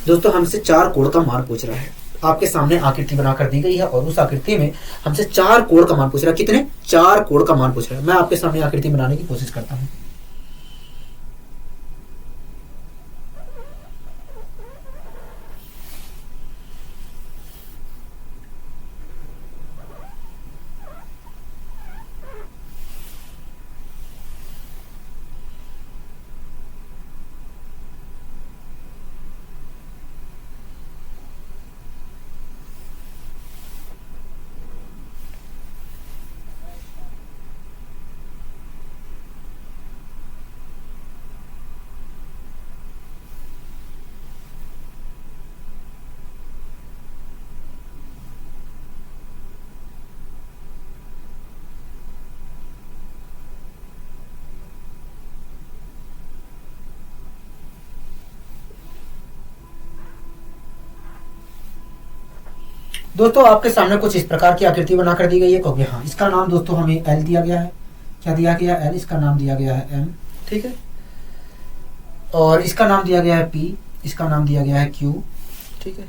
दोस्तों, हमसे 4 कोण का मान पूछ रहा है। आपके सामने आकृति बनाकर दी गई है और उस आकृति में हमसे 4 कोण का मान पूछ रहा है। कितने? 4 कोण का मान पूछ रहा है। मैं आपके सामने आकृति बनाने की कोशिश करता हूँ। दोस्तों आपके सामने कुछ इस प्रकार की आकृति बनाकर दी गई है। कहोगे हाँ, इसका नाम दोस्तों हमें L दिया गया है। क्या दिया गया है? L। इसका नाम दिया गया है M। ठीक है, और इसका नाम दिया गया है P, इसका नाम दिया गया है Q। ठीक है,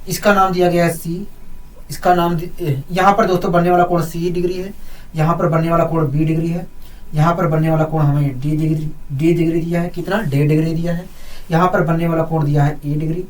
इसका नाम दिया गया है C, इसका नाम यहाँ पर दोस्तों बनने वाला कोण C डिग्री है, यहाँ पर बनने वाला कोण B डिग्री है, यहाँ पर बनने वाला कोण हमें D डिग्री दिया है। कितना? D डिग्री दिया है। यहाँ पर बनने वाला कोण दिया है A डिग्री।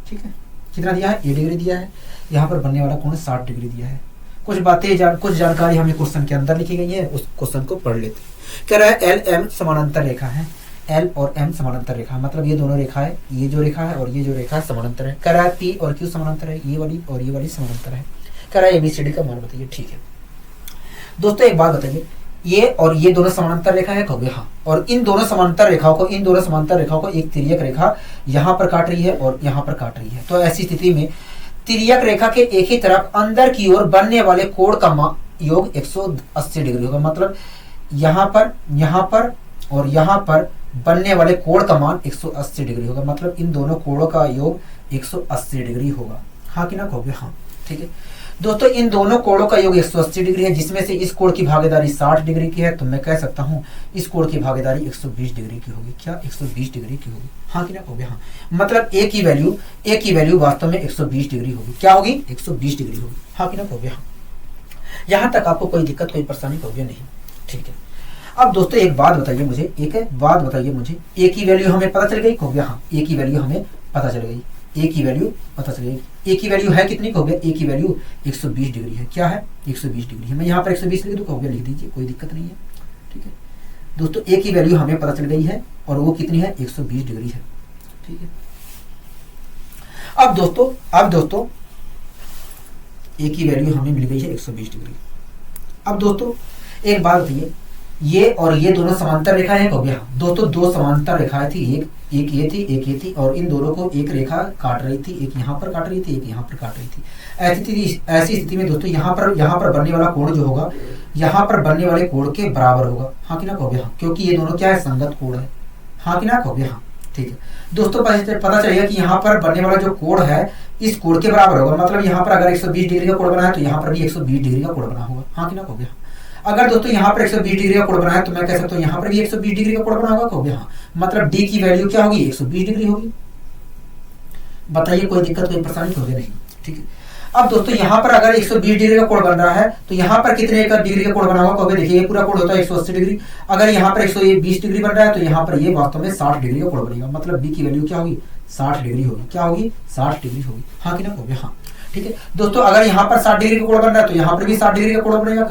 ठीक है, कितना दिया है? A डिग्री दिया है। यहाँ पर बनने वाला कोण 60 डिग्री दिया है। कुछ बातें कुछ जानकारी हमें क्वेश्चन के अंदर लिखी गई है, उस क्वेश्चन को पढ़ लेते हैं। कह रहा है LM समानांतर रेखा है। L और M समानांतर रेखा, मतलब ये दोनों रेखा है, ये जो रेखा है और ये जो रेखा है समानांतर है। कह रहा है P और Q समानांतर है, ये वाली और ये वाली समानांतर है। कह रहा है ABCD का मान बताइए। ठीक है दोस्तों, एक बात बताइए, ये और ये दोनों समानांतर रेखा है। कहोगे हाँ, और इन दोनों समानांतर रेखाओं को एक तिर्यक रेखा यहाँ पर काट रही है और यहाँ पर काट रही है। तो ऐसी स्थिति में तिर्यक रेखा के एक ही तरफ अंदर की ओर बनने वाले कोण का योग 180 डिग्री होगा। मतलब यहाँ पर और यहाँ पर बनने वाले कोण का मान 180 डिग्री होगा, मतलब इन दोनों कोणों का योग 180 डिग्री होगा। हाँ कि ना कहोगे? हाँ। ठीक है दोस्तों, इन दोनों कोणों का योग 180 डिग्री है, जिसमें से इस कोण की भागीदारी 60 डिग्री की है, तो मैं कह सकता हूँ इस कोण की भागीदारी 120 डिग्री की होगी। क्या? 120 डिग्री की होगी। हाँ कि ना कहोगे? हाँ। मतलब ए की वैल्यू वास्तव में 120 डिग्री होगी। क्या होगी? 120 डिग्री होगी। हाँ कि ना कहोगे? हाँ। यहां तक आपको कोई दिक्कत, कोई परेशानी कहोगे नहीं? ठीक है। अब दोस्तों एक बात बताइए मुझे, ए की वैल्यू हमें पता चल गई कहोगे? हाँ। ए की वैल्यू हमें पता चल गई, ए की वैल्यू पता चल गई। ए की वैल्यू है कितनी कहोगे? ए की वैल्यू 120 डिग्री है। क्या है? 120 डिग्री है। मैं यहाँ पर 120 लिख दूँ कहोगे? लिख दीजिए, कोई दिक्कत नहीं है। ठीक है दोस्तों, ए की वैल्यू हमें पता चल गई है और वो कितनी है? 120 डिग्री है। ठीक है। अब दोस्तों ए की वैल्यू हमें मिल गई है 120 डिग्री। अब दोस्तों एक बात बताइए, ये और ये दोनों समांतर रेखा है कहोगे? हाँ। दोस्तों दो समांतर रेखाएं थी, एक ये थी, एक ये थी, और इन दोनों को एक रेखा काट रही थी, एक यहाँ पर काट रही थी, एक यहाँ पर काट रही थी। ऐसी स्थिति में दोस्तों यहाँ पर बनने वाला कोण जो होगा, यहाँ पर बनने वाले कोण के बराबर होगा। हाँ कि ना कहोगे? हाँ। क्योंकि ये दोनों क्या है? संगत कोण है। हाँ कि ना कहोगे? हाँ। ठीक है दोस्तों, पता चलेगा कि यहाँ पर बनने वाला जो कोण है इस कोण के बराबर होगा। मतलब यहाँ पर अगर 120 डिग्री का कोण बना है तो यहाँ पर भी 120 डिग्री का कोण बना होगा। हाँ कि ना कहोगे? हाँ। अगर दोस्तों यहाँ पर 120 डिग्री का कोण बना है तो मैं कह सकता हूँ यहाँ पर भी 120 डिग्री का कोण बना होगा कहोगे? हाँ। मतलब डी की वैल्यू क्या होगी? 120 डिग्री होगी। बताइए कोई दिक्कत, कोई परेशानी कहोगे? नहीं। ठीक है। अब दोस्तों यहाँ पर अगर 120 डिग्री का कोण बन रहा है तो यहाँ पर कितने का डिग्री का कोण बना होगा कहोगे? देखिए ये पूरा कोण होता है 180 डिग्री। अगर यहाँ पर 120 डिग्री बन रहा है तो यहाँ पर ये वास्तव में 60 डिग्री का कोण बनेगा। मतलब बी की वैल्यू क्या होगी? 60 डिग्री होगी। क्या होगी? 60 डिग्री होगी। हाँ कि ना कहोगे? हाँ। ठीक है दोस्तों, अगर यहाँ पर 60 डिग्री का कोण बन रहा है तो यहाँ पर भी 60 डिग्री का कोण बनेगा,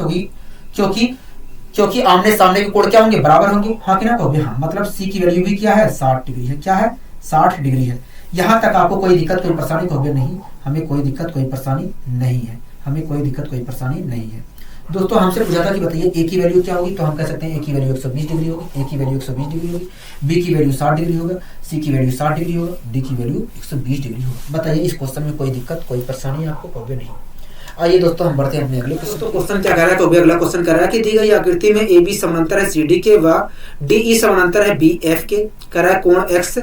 क्योंकि आमने सामने के कोण क्या होंगे? बराबर होंगे। हाँ कि ना कहोगे? हाँ। मतलब सी की वैल्यू भी क्या है? 60 डिग्री है। क्या है? 60 डिग्री है। यहां तक आपको कोई दिक्कत, कोई परेशानी कहोगे? नहीं। हमें कोई दिक्कत, कोई परेशानी नहीं है। हमें कोई दिक्कत, कोई परेशानी नहीं है। दोस्तों हमसे पूछा था कि बताइए ए की वैल्यू क्या होगी, तो हम कह सकते हैं ए की वैल्यू 120 डिग्री होगी। ए की वैल्यू 120 डिग्री होगी, बी की वैल्यू 60 डिग्री होगा, सी की वैल्यू 60 डिग्री होगा, डी की वैल्यू 120 डिग्री होगा। बताइए इस क्वेश्चन में कोई दिक्कत, कोई परेशानी आपको कहोगे? नहीं। आइए दोस्तों हम बढ़ते हैं अपने अगले क्वेश्चन। तो क्वेश्चन क्या कह रहा है? तो अगला क्वेश्चन कह रहा है कि दी गई आकृति में ए बी समानांतर है सी डी के व डी ई समानांतर है बी एफ के। कह रहा है कोण एक्स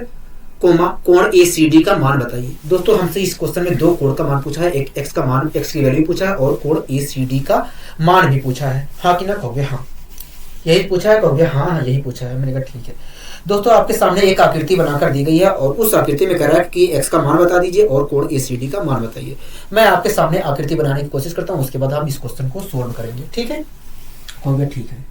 कोण ए सी डी का मान बताइए। दोस्तों हमसे इस क्वेश्चन में दो कोण का मान पूछा है, एक एक्स का मान, एक्स की वैल्यू पूछा है, और कोण ए सी डी का मान भी पूछा है। हाँ कि ना कहोगे? हाँ। यही पूछा है कहोगे? हाँ यही पूछा है। मैंने कहा ठीक है। दोस्तों आपके सामने एक आकृति बनाकर दी गई है और उस आकृति में कह रहा है कि एक्स का मान बता दीजिए और कोण ए सी डी का मान बताइए। मैं आपके सामने आकृति बनाने की कोशिश करता हूँ, उसके बाद हम इस क्वेश्चन को सोल्व करेंगे। ठीक है? कहोगे? ठीक है।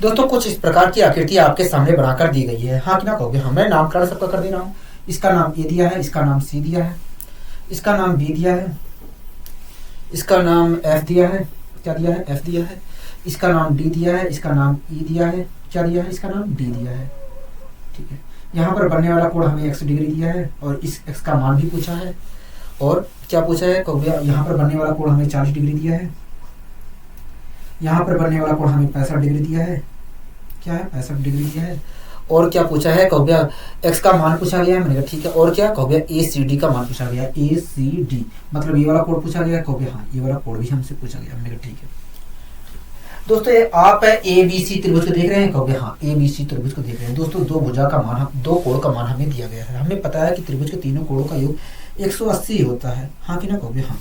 दोस्तों कुछ इस प्रकार की आकृति आपके सामने बनाकर दी गई है। हाँ कि ना कहोगे? हाँ। मैं नामकरण सबका कर दे रहा हूँ। इसका नाम ए दिया है, इसका नाम सी दिया है, इसका नाम बी दिया है, इसका नाम एफ दिया है। क्या दिया है? एफ दिया है। इसका नाम डी दिया है, इसका नाम ई दिया है। क्या दिया है? इसका नाम डी दिया है। ठीक है। यहाँ पर बनने वाला कोण हमें एक्स डिग्री दिया है और इस एक्स का मान भी पूछा है। और क्या पूछा है कहोगे? यहाँ पर बनने वाला कोण हमें 40 डिग्री दिया है। यहाँ पर बनने वाला कोण हमें 65 डिग्री दिया है। क्या है? 65 डिग्री दिया है। और क्या पूछा है कहोगे? एक्स का मान पूछा गया है। मैंने कहा ठीक है। और क्या कहोगे? ए सी डी का मान पूछा गया है। ए सी डी मतलब ये वाला कोण पूछा गया है कहोगे? हाँ ये वाला कोण भी हमसे पूछा गया। मैंने कहा ठीक है। दोस्तों ये आप है ए बी सी त्रिभुज को देख रहे हैं, कहोगे हाँ ए बी सी त्रिभुज को देख रहे हैं। दोस्तों दो भुजा का मान, दो कोण का मान हमें दिया गया है। हमें पता है कि त्रिभुज के तीनों कोणों का योग 180 होता है, हाँ कि ना, कहोगे हाँ।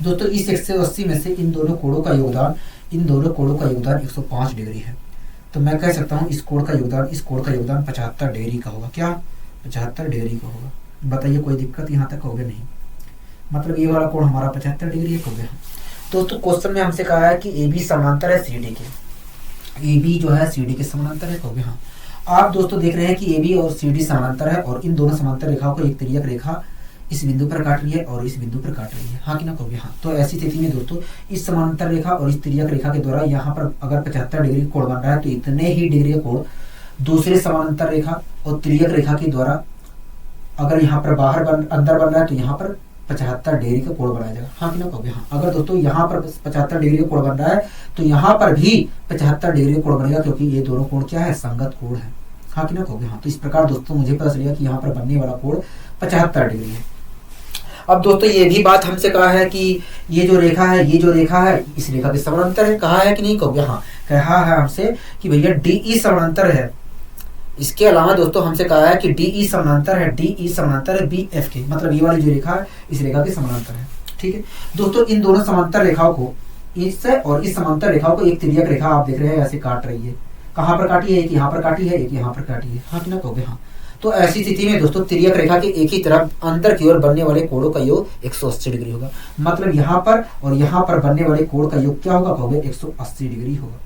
दोस्तों इस 180 में से इन दोनों कोणों का योगदान 105 डिग्री है। तो मैं कह सकता हूँ इस कोण का योगदान 75 डिग्री का होगा। क्या 75 डिग्री का होगा? बताइए कोई दिक्कत यहाँ तक? कहोगे नहीं। मतलब ये वाला कोण हमारा 75 डिग्री है, कहोगे हाँ। दोस्तों क्वेश्चन में हमसे कहा है कि ए बी समांतर है सी डी के, ए बी जो है सी डी के समांतर है, कहोगे हाँ। आप दोस्तों देख रहे हैं कि ए बी और सी डी समांतर है और इन दोनों समांतर रेखाओं को एक तिर्यक रेखा इस बिंदु पर काट रही है और इस बिंदु पर काट रही है, हाँ कि ना, कहोगे हाँ। तो ऐसी स्थिति में दोस्तों इस समांतर रेखा और इस तिर्यक रेखा के द्वारा यहाँ पर अगर 75 डिग्री कोण बन रहा है तो इतने ही डिग्री का कोण दूसरे समांतर रेखा और तिर्यक रेखा के द्वारा अगर यहाँ पर अंदर बन रहा है तो यहाँ पर 75 डिग्री का कोण बनाया जाएगा, हाँ कि ना, कहोगे हाँ। अगर दोस्तों यहाँ पर 75 डिग्री का कोण बन रहा है तो यहाँ पर भी 75 डिग्री का कोण बनेगा, क्योंकि ये दोनों कोण क्या है, संगत कोण है, हाँ कि ना, कहोगे हाँ। तो इस प्रकार दोस्तों मुझे पता चलेगा कि यहाँ पर बनने वाला कोण 75 डिग्री है। अब दोस्तों ये भी बात हमसे कहा है कि ये जो रेखा है इस रेखा के समानांतर है, कहा है कि नहीं, कहोगे हाँ। कहा है हमसे कि भैया DE समानांतर है। इसके अलावा दोस्तों हमसे कहा है कि DE समानांतर है BF के, मतलब ये वाली जो रेखा है इस रेखा के समानांतर है, ठीक है। दोस्तों इन दोनों समांतर रेखाओं को, इस और इस समांतर रेखाओं को एक तिर्यक रेखा आप देख रहे हैं ऐसे काट रही है। कहाँ पर काटी है? एक यहाँ पर काटी है, एक यहाँ पर काटी है, हाँ कि ना, कहोगे हाँ। तो ऐसी स्थिति में दोस्तों तिर्यक रेखा के एक ही तरफ अंदर की ओर बनने वाले कोणों का योग 180 डिग्री होगा। मतलब यहाँ पर और यहाँ पर बनने वाले कोण का योग क्या होगा, कहोगे 180 डिग्री होगा,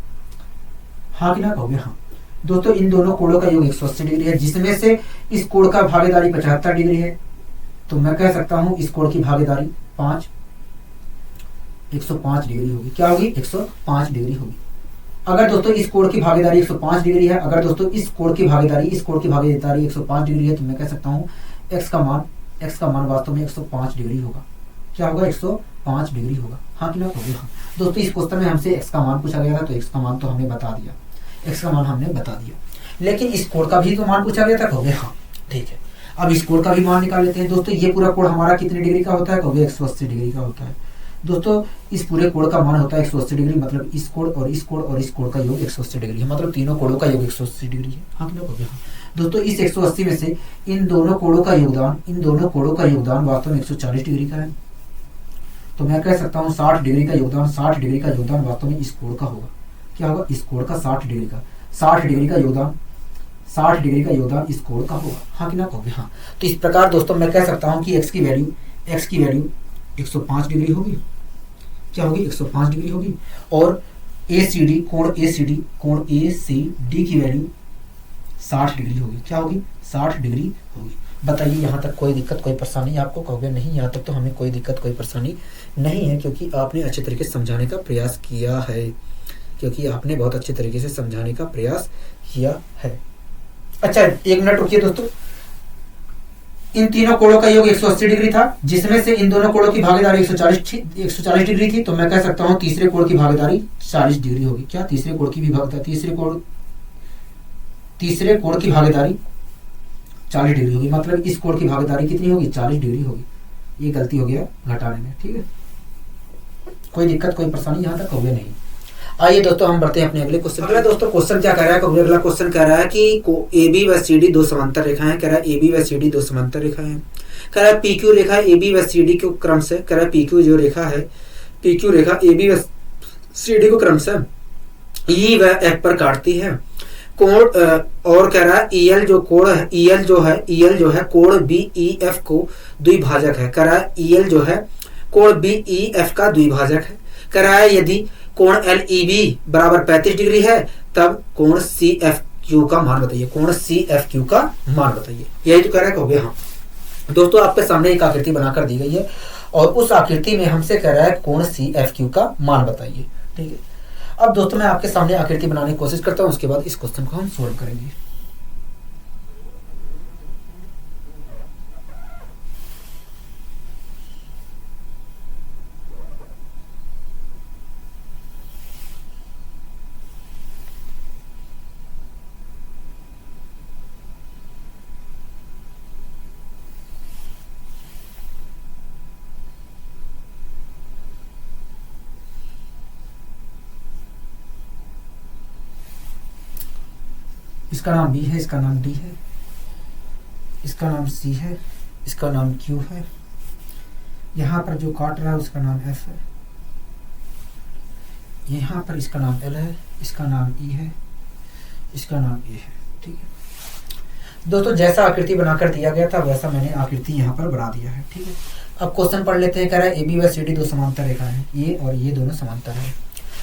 हाँ कि ना, कहोगे हाँ। दोस्तों इन दोनों कोणों का योग 180 डिग्री है, जिसमें से इस कोण का भागीदारी 75 डिग्री है। तो मैं कह सकता हूं इस कोण की भागीदारी 105 डिग्री होगी। क्या होगी? 105 डिग्री होगी। अगर दोस्तों इस कोण की भागीदारी 105 डिग्री है, अगर दोस्तों इस कोण की भागीदारी 105 डिग्री है, तो मैं कह सकता हूँ x का मान वास्तव में 105 डिग्री होगा। क्या होगा? 105 डिग्री होगा, हाँ कि ना, कहोगे हाँ। दोस्तों इस क्वेश्चन में हमसे x का मान पूछा गया था, तो x का मान तो हमने बता दिया, x का मान हमने बता दिया। लेकिन इस कोण का भी तो मान पूछा गया था, कहोगे हाँ, ठीक है। अब इस कोण का भी मान निकाल लेते हैं। दोस्तों ये पूरा कोण हमारा कितने डिग्री का होता है, कहोगे 180 डिग्री का होता है। दोस्तों इस पूरे कोण का मान होता है 180 डिग्री, मतलब इस कोण और इस कोण और इस कोण का योग 180 डिग्री है, मतलब तीनों कोणों का योग 180 डिग्री है, हाँ कि ना, कहोगे हाँ। दोस्तों इस 180 में से इन दोनों कोणों का योगदान वास्तव में 140 डिग्री का है। तो मैं कह सकता हूँ 60 डिग्री का योगदान वास्तव में इस कोण का होगा। क्या होगा? इस कोण का 60 डिग्री का योगदान इस कोण का होगा, हाँ कि ना, कहोगे हाँ। तो इस प्रकार दोस्तों मैं कह सकता हूँ कि x की वैल्यू 105 डिग्री होगी। क्या होगी? 105 डिग्री होगी। और कोण ACD की वैल्यू 60 डिग्री होगी। क्या होगी? 60 डिग्री होगी। बताइए यहाँ तक कोई दिक्कत, कोई परेशानी आपको? कहोगे नहीं, यहाँ तक तो हमें कोई दिक्कत, कोई परेशानी नहीं है, क्योंकि आपने अच्छे तरीके से समझाने का प्रयास किया है, अच्छा एक मिनट रुकिए दोस्तों। इन तीनों कोणों का योग 180 डिग्री था, जिसमें से इन दोनों कोणों की भागीदारी 140 डिग्री थी। तो मैं कह सकता हूँ तीसरे कोण की भागीदारी 40 डिग्री होगी। क्या? तीसरे कोण की भागीदारी 40 डिग्री होगी, मतलब इस कोण की भागीदारी कितनी होगी? 40 डिग्री होगी। ये गलती हो गया घटाने में, ठीक है। कोई दिक्कत, कोई परेशानी यहाँ तक? कहोगे नहीं। आइए दोस्तों हम बढ़ते हैं अपने अगले क्वेश्चन। अगला दोस्तों क्वेश्चन क्या कह रहा है? अगला क्वेश्चन कह रहा है कि AB व CD दो समांतर रेखाएं, कह रहा है AB व CD दो समांतर रेखाएं, कह रहा है PQ रेखा AB व CD को क्रमशः, कह रहा है PQ जो रेखा है, PQ रेखा AB व CD को क्रमशः E व F पर काटती है। कोण और कह रहा है EL जो जो है कोण BEF को द्विभाजक है। कह रहा है EL जो है कोण BEF का द्विभाजक है। कह रहा है यदि कोण LEB बराबर 35 डिग्री है तब कोण CFQ का मान बताइए। यही तो कह रहा है, कहोगे हाँ। दोस्तों आपके सामने एक आकृति बनाकर दी गई है और उस आकृति में हमसे कह रहा है कोण CFQ का मान बताइए, ठीक है। अब दोस्तों मैं आपके सामने आकृति बनाने की कोशिश करता हूं, उसके बाद इस क्वेश्चन को हम सोल्व करेंगे। इसका नाम बी है, इसका नाम डी है, इसका नाम सी है, इसका नाम क्यू है, यहाँ पर जो काट रहा है उसका नाम एफ है, यहाँ पर इसका नाम एल है, इसका नाम ई है, इसका नाम ए है। ठीक है दोस्तों, जैसा आकृति बनाकर दिया गया था वैसा मैंने आकृति यहाँ पर बना दिया है। ठीक है, अब क्वेश्चन पढ़ लेते हैं। कह रहा है ए बी व सी डी दो समांतर रेखा है, ये और ये दोनों समांतर है।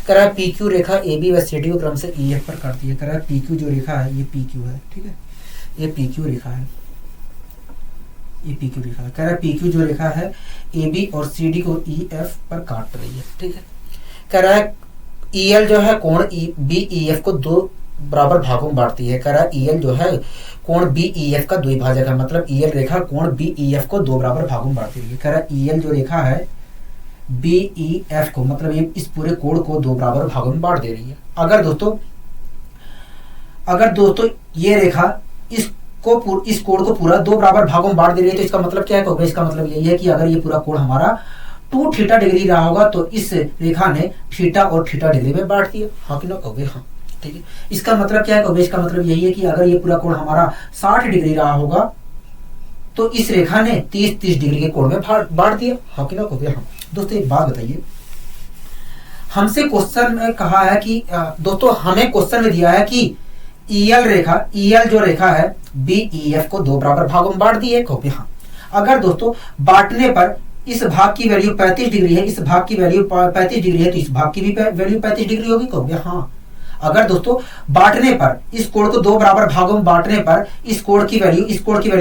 कह रहा है पी क्यू रेखा ए बी व सी डी को क्रम से ई एफ पर काटती है। कह रहा है पी क्यू जो रेखा है ये पी क्यू है। ठीक है, ये पी क्यू रेखा है, ये पी क्यू रेखा है। कह रहा है पी क्यू जो रेखा है ए बी और सी डी को ई एफ पर काट रही है। ठीक है, कह रहा है ई एल जो है कोण बी ई एफ को दो बराबर भागों में बांटती है। कह रहा है ई एल जो है कोण बी ई एफ का द्विभाजक है, मतलब ई एल रेखा कोण बी ई एफ को दो बराबर भागों में बांटती है। कह रहा है ई एल जो रेखा है बी ई एफ को, मतलब ये इस पूरे कोण को दो बराबर भागों में बांट दे रही है। अगर दोस्तों ये रेखा इस कोण को पूरा दो बराबर भागों में बांट दे रही है, तो इसका मतलब क्या है? इसका मतलब यही है कि अगर ये पूरा कोण हमारा 2 थीटा डिग्री रहा होगा तो इस रेखा ने थीटा और थीटा डिग्री में बांट दिया। हाँ कि ना कहोगे? हाँ। ठीक है, इसका मतलब क्या है? इसका मतलब यही है कि अगर ये पूरा कोण हमारा 60 डिग्री रहा होगा तो इस रेखा ने 30 डिग्री के कोण में बांट दिया। हाँ कि ना कहोगे? हाँ। दोस्तों एक बात बताइए, हमसे क्वेश्चन में कहा है कि दोस्तों हमें क्वेश्चन में दिया है कि ईएल जो रेखा है बी ई एफ को दो बराबर भागों में बांट दी है। कहोगे? हाँ। अगर दोस्तों बांटने पर इस भाग की वैल्यू 35 डिग्री है, इस भाग की वैल्यू 35 डिग्री है, तो इस भाग की भी वैल्यू 35 डिग्री होगी। कहोगे? हाँ। अगर दोस्तों बांटने पर इस कोण को दो बराबर भागों में बांटने पर इस कोण की वैल्यू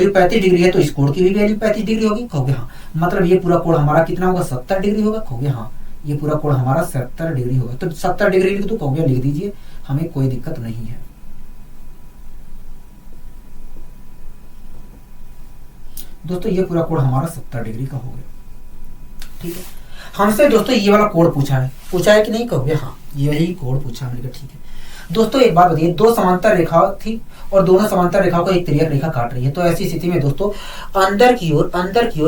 35 डिग्री है, तो इस कोण की भी वैल्यू 35 डिग्री होगी। कहोगे? हाँ। मतलब ये पूरा कोण हमारा कितना होगा? 70 डिग्री होगा। कहोगे? हाँ। ये पूरा कोण हमारा 70 डिग्री होगा। तो 70 डिग्री लिख दो? कहोगे? लिख दीजिए, हमें कोई दिक्कत नहीं है। दोस्तों ये पूरा कोण हमारा 70 डिग्री का हो गया। ठीक है, हमसे दोस्तों ये वाला कोण पूछा है कि नहीं? कहोगे? हाँ, यही कोण पूछा है। ठीक है दोस्तों, एक बात बताइए, दो समांतर रेखा थी और दोनों समांतर रेखाओं को एक तिर्यक रेखा काट रही है। तो ऐसी स्थिति में दोस्तों अंदर की ओर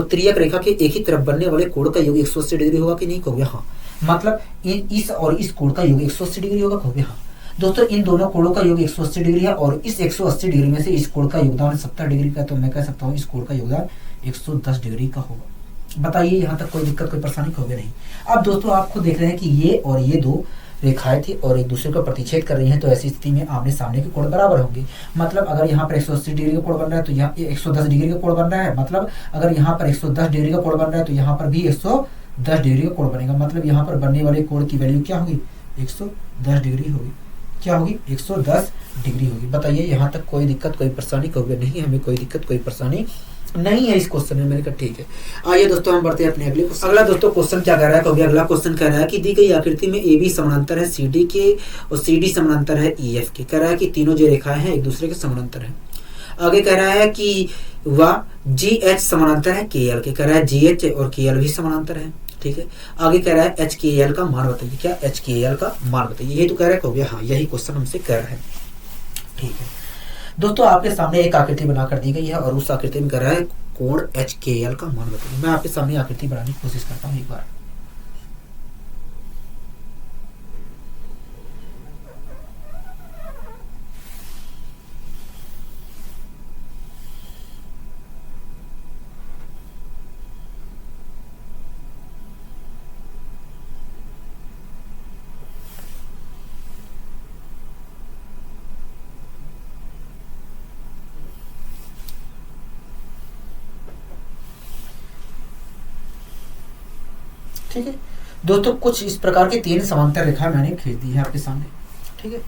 तिर्यक रेखा के एक ही तरफ बनने वाले कोण का योग 180 डिग्री होगा कि नहीं? कहोगे? हाँ। मतलब इस और इस कोण का योग 180 डिग्री होगा। कहोगे? हाँ। दोस्तों इन दोनों कोणों का योग 180 डिग्री है और इस 180 डिग्री में से इस कोण का योगदान 70 डिग्री का, तो मैं कह सकता हूँ इस कोण का योगदान 110 डिग्री का होगा। बताइए यहाँ तक कोई दिक्कत, कोई परेशानी? कहोगे? नहीं। अब दोस्तों आप खुद देख रहे हैं कि ये और ये दो रेखाएं थी और एक दूसरे को प्रतिच्छेद कर रही हैं, तो ऐसी स्थिति में आमने सामने के कोण बराबर होंगे। मतलब अगर यहाँ पर 180 डिग्री का कोण बन रहा है तो यहाँ 110 डिग्री का कोण बन रहा है। मतलब अगर यहाँ पर 110 डिग्री का कोण बन रहा है तो यहाँ पर भी 110 डिग्री का कोण बनेगा। मतलब यहाँ पर बनने वाले कोण की वैल्यू क्या होगी? 110 डिग्री होगी। क्या होगी? 110 डिग्री होगी। बताइए यहाँ तक कोई दिक्कत, कोई परेशानी? कहोगे? नहीं, हमें कोई दिक्कत, कोई परेशानी नहीं है इस क्वेश्चन में। मैंने कहा ठीक है। आइए दोस्तों हम बढ़ते हैं अपने अगले क्वेश्चन। अगला दोस्तों क्वेश्चन क्या कह रहा है? कहोगे? अगला क्वेश्चन कह रहा है कि दी गई आकृति में ए बी समानांतर है सी डी के और सी डी समानांतर है ई एफ के। कह रहा है कि तीनों जो रेखाएं हैं एक दूसरे के समानांतर है। आगे कह रहा है कि वह जी एच समानांतर है के एल के। कह रहा है जी एच और के एल भी समानांतर है। ठीक है, आगे कह रहा है एच के एल का मान बताइए। क्या एच के एल का मान बताइए? यही तो कह रहा है। कहोगे? हाँ, यही क्वेश्चन हमसे कह रहा है। ठीक है दोस्तों, आपके सामने एक आकृति बनाकर दी गई है और उस आकृति में कह रहा है कोण एच के एल का मान बताइए। मैं आपके सामने आकृति बनाने की कोशिश करता हूँ एक बार। ठीक है दोस्तों, कुछ इस प्रकार की 3 समांतर रेखाएं मैंने खींच दी है आपके सामने। ठीक है,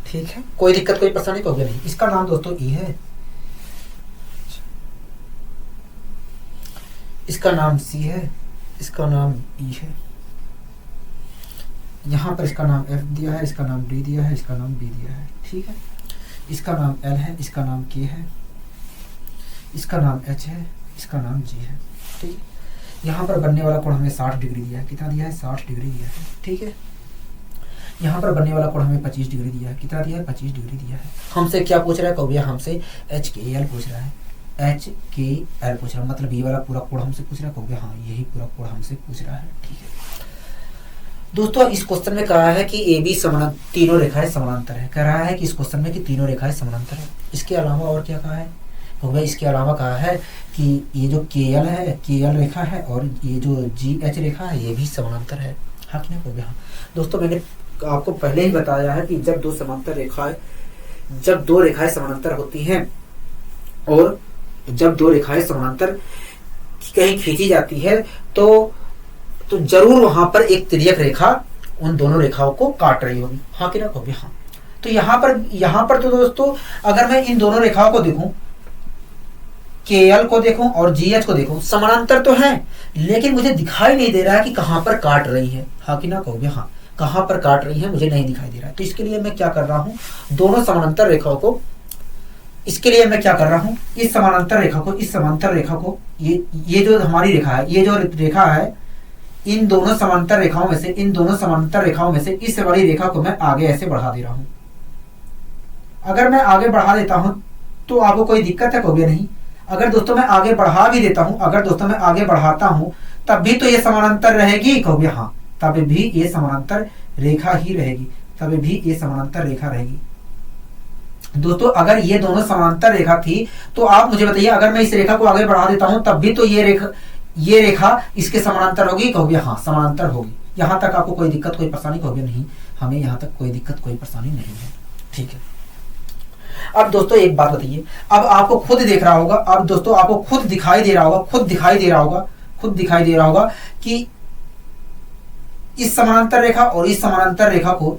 ठीक है, कोई दिक्कत, कोई परेशानी? कहोगे? नहीं। इसका नाम दोस्तों ई है, इसका नाम सी है, इसका नाम ई है, यहाँ पर इसका नाम एफ दिया है, इसका नाम डी दिया है, इसका नाम बी दिया है। ठीक है, इसका नाम एल है, इसका नाम के है, इसका नाम एच है, इसका नाम जी है। ठीक है, यहाँ पर बनने वाला कोण हमें 60 डिग्री दिया है। कितना दिया है? 60 डिग्री दिया है। ठीक है, यहाँ पर बनने वाला कोण हमें 25 डिग्री दिया है। कितना दिया है? 25 डिग्री दिया है। हमसे क्या पूछ रहा है? कहो भैया हमसे HKL पूछ रहा है, HKL पूछ रहा है, मतलब ये वाला पूरा कोण हमसे पूछ रहा है। कहो भैया हाँ, यही पूरा कोण हमसे पूछ रहा है। ठीक है दोस्तों, इस क्वेश्चन में कहा है कि AB समानांतर, तीनों रेखाएं समानांतर है। कह रहा है कि इस क्वेश्चन में कि तीनों रेखाएं समानांतर है। इसके अलावा और क्या कहा है? तो भाई इसके अलावा कहा है कि ये जो KL है, KL रेखा है, और ये जो GH रेखा है, ये भी समानांतर है। हाँ कि नहीं? हो गया। दोस्तों मैंने आपको पहले ही बताया है कि जब दो रेखाएं समानांतर होती हैं और जब दो रेखाएं समानांतर कहीं खींची जाती है तो जरूर वहां पर एक तिर्यक रेखा उन दोनों रेखाओं को काट रही होगी। हाँ कि ना? हो गया। हाँ, तो यहाँ पर तो दोस्तों अगर मैं इन दोनों रेखाओं को देखूं, KL को देखूं और GH को देखूं, समानांतर तो है लेकिन मुझे दिखाई नहीं दे रहा है कि कहां पर काट रही है। हाँ कि ना? कहोगे हाँ, कहां पर काट रही है मुझे नहीं दिखाई दे रहा है। तो इसके लिए मैं क्या कर रहा हूं, दोनों समानांतर रेखाओं को, इसके लिए मैं क्या कर रहा हूं, इस समानांतर रेखा को ये जो हमारी रेखा है, ये जो रेखा है, इन दोनों समानांतर रेखाओं में से इस वाली रेखा को मैं आगे ऐसे बढ़ा दे रहा हूं। अगर मैं आगे बढ़ा देता हूं तो आपको कोई दिक्कत है? कहोगे नहीं। अगर दोस्तों मैं आगे बढ़ा भी देता हूं, अगर दोस्तों मैं आगे बढ़ाता हूं तब भी तो ये समानांतर रहेगी। कहोगे हाँ, तब भी ये समानांतर रेखा ही रहेगी, तब भी ये समानांतर रेखा रहेगी। दोस्तों अगर ये दोनों समानांतर रेखा थी तो आप मुझे बताइए, अगर मैं इस रेखा को आगे बढ़ा देता हूं तब भी तो ये रेखा इसके समानांतर होगी। कहोगे हाँ, समानांतर होगी। यहां तक आपको कोई दिक्कत, कोई परेशानी? कहोगे नहीं, हमें यहां तक कोई दिक्कत, कोई परेशानी नहीं है। ठीक है। अब दोस्तों एक बात बताइए, अब आपको खुद दिख रहा होगा, अब दोस्तों आपको खुद दिखाई दे रहा होगा कि इस समानांतर रेखा और इस समानांतर रेखा को,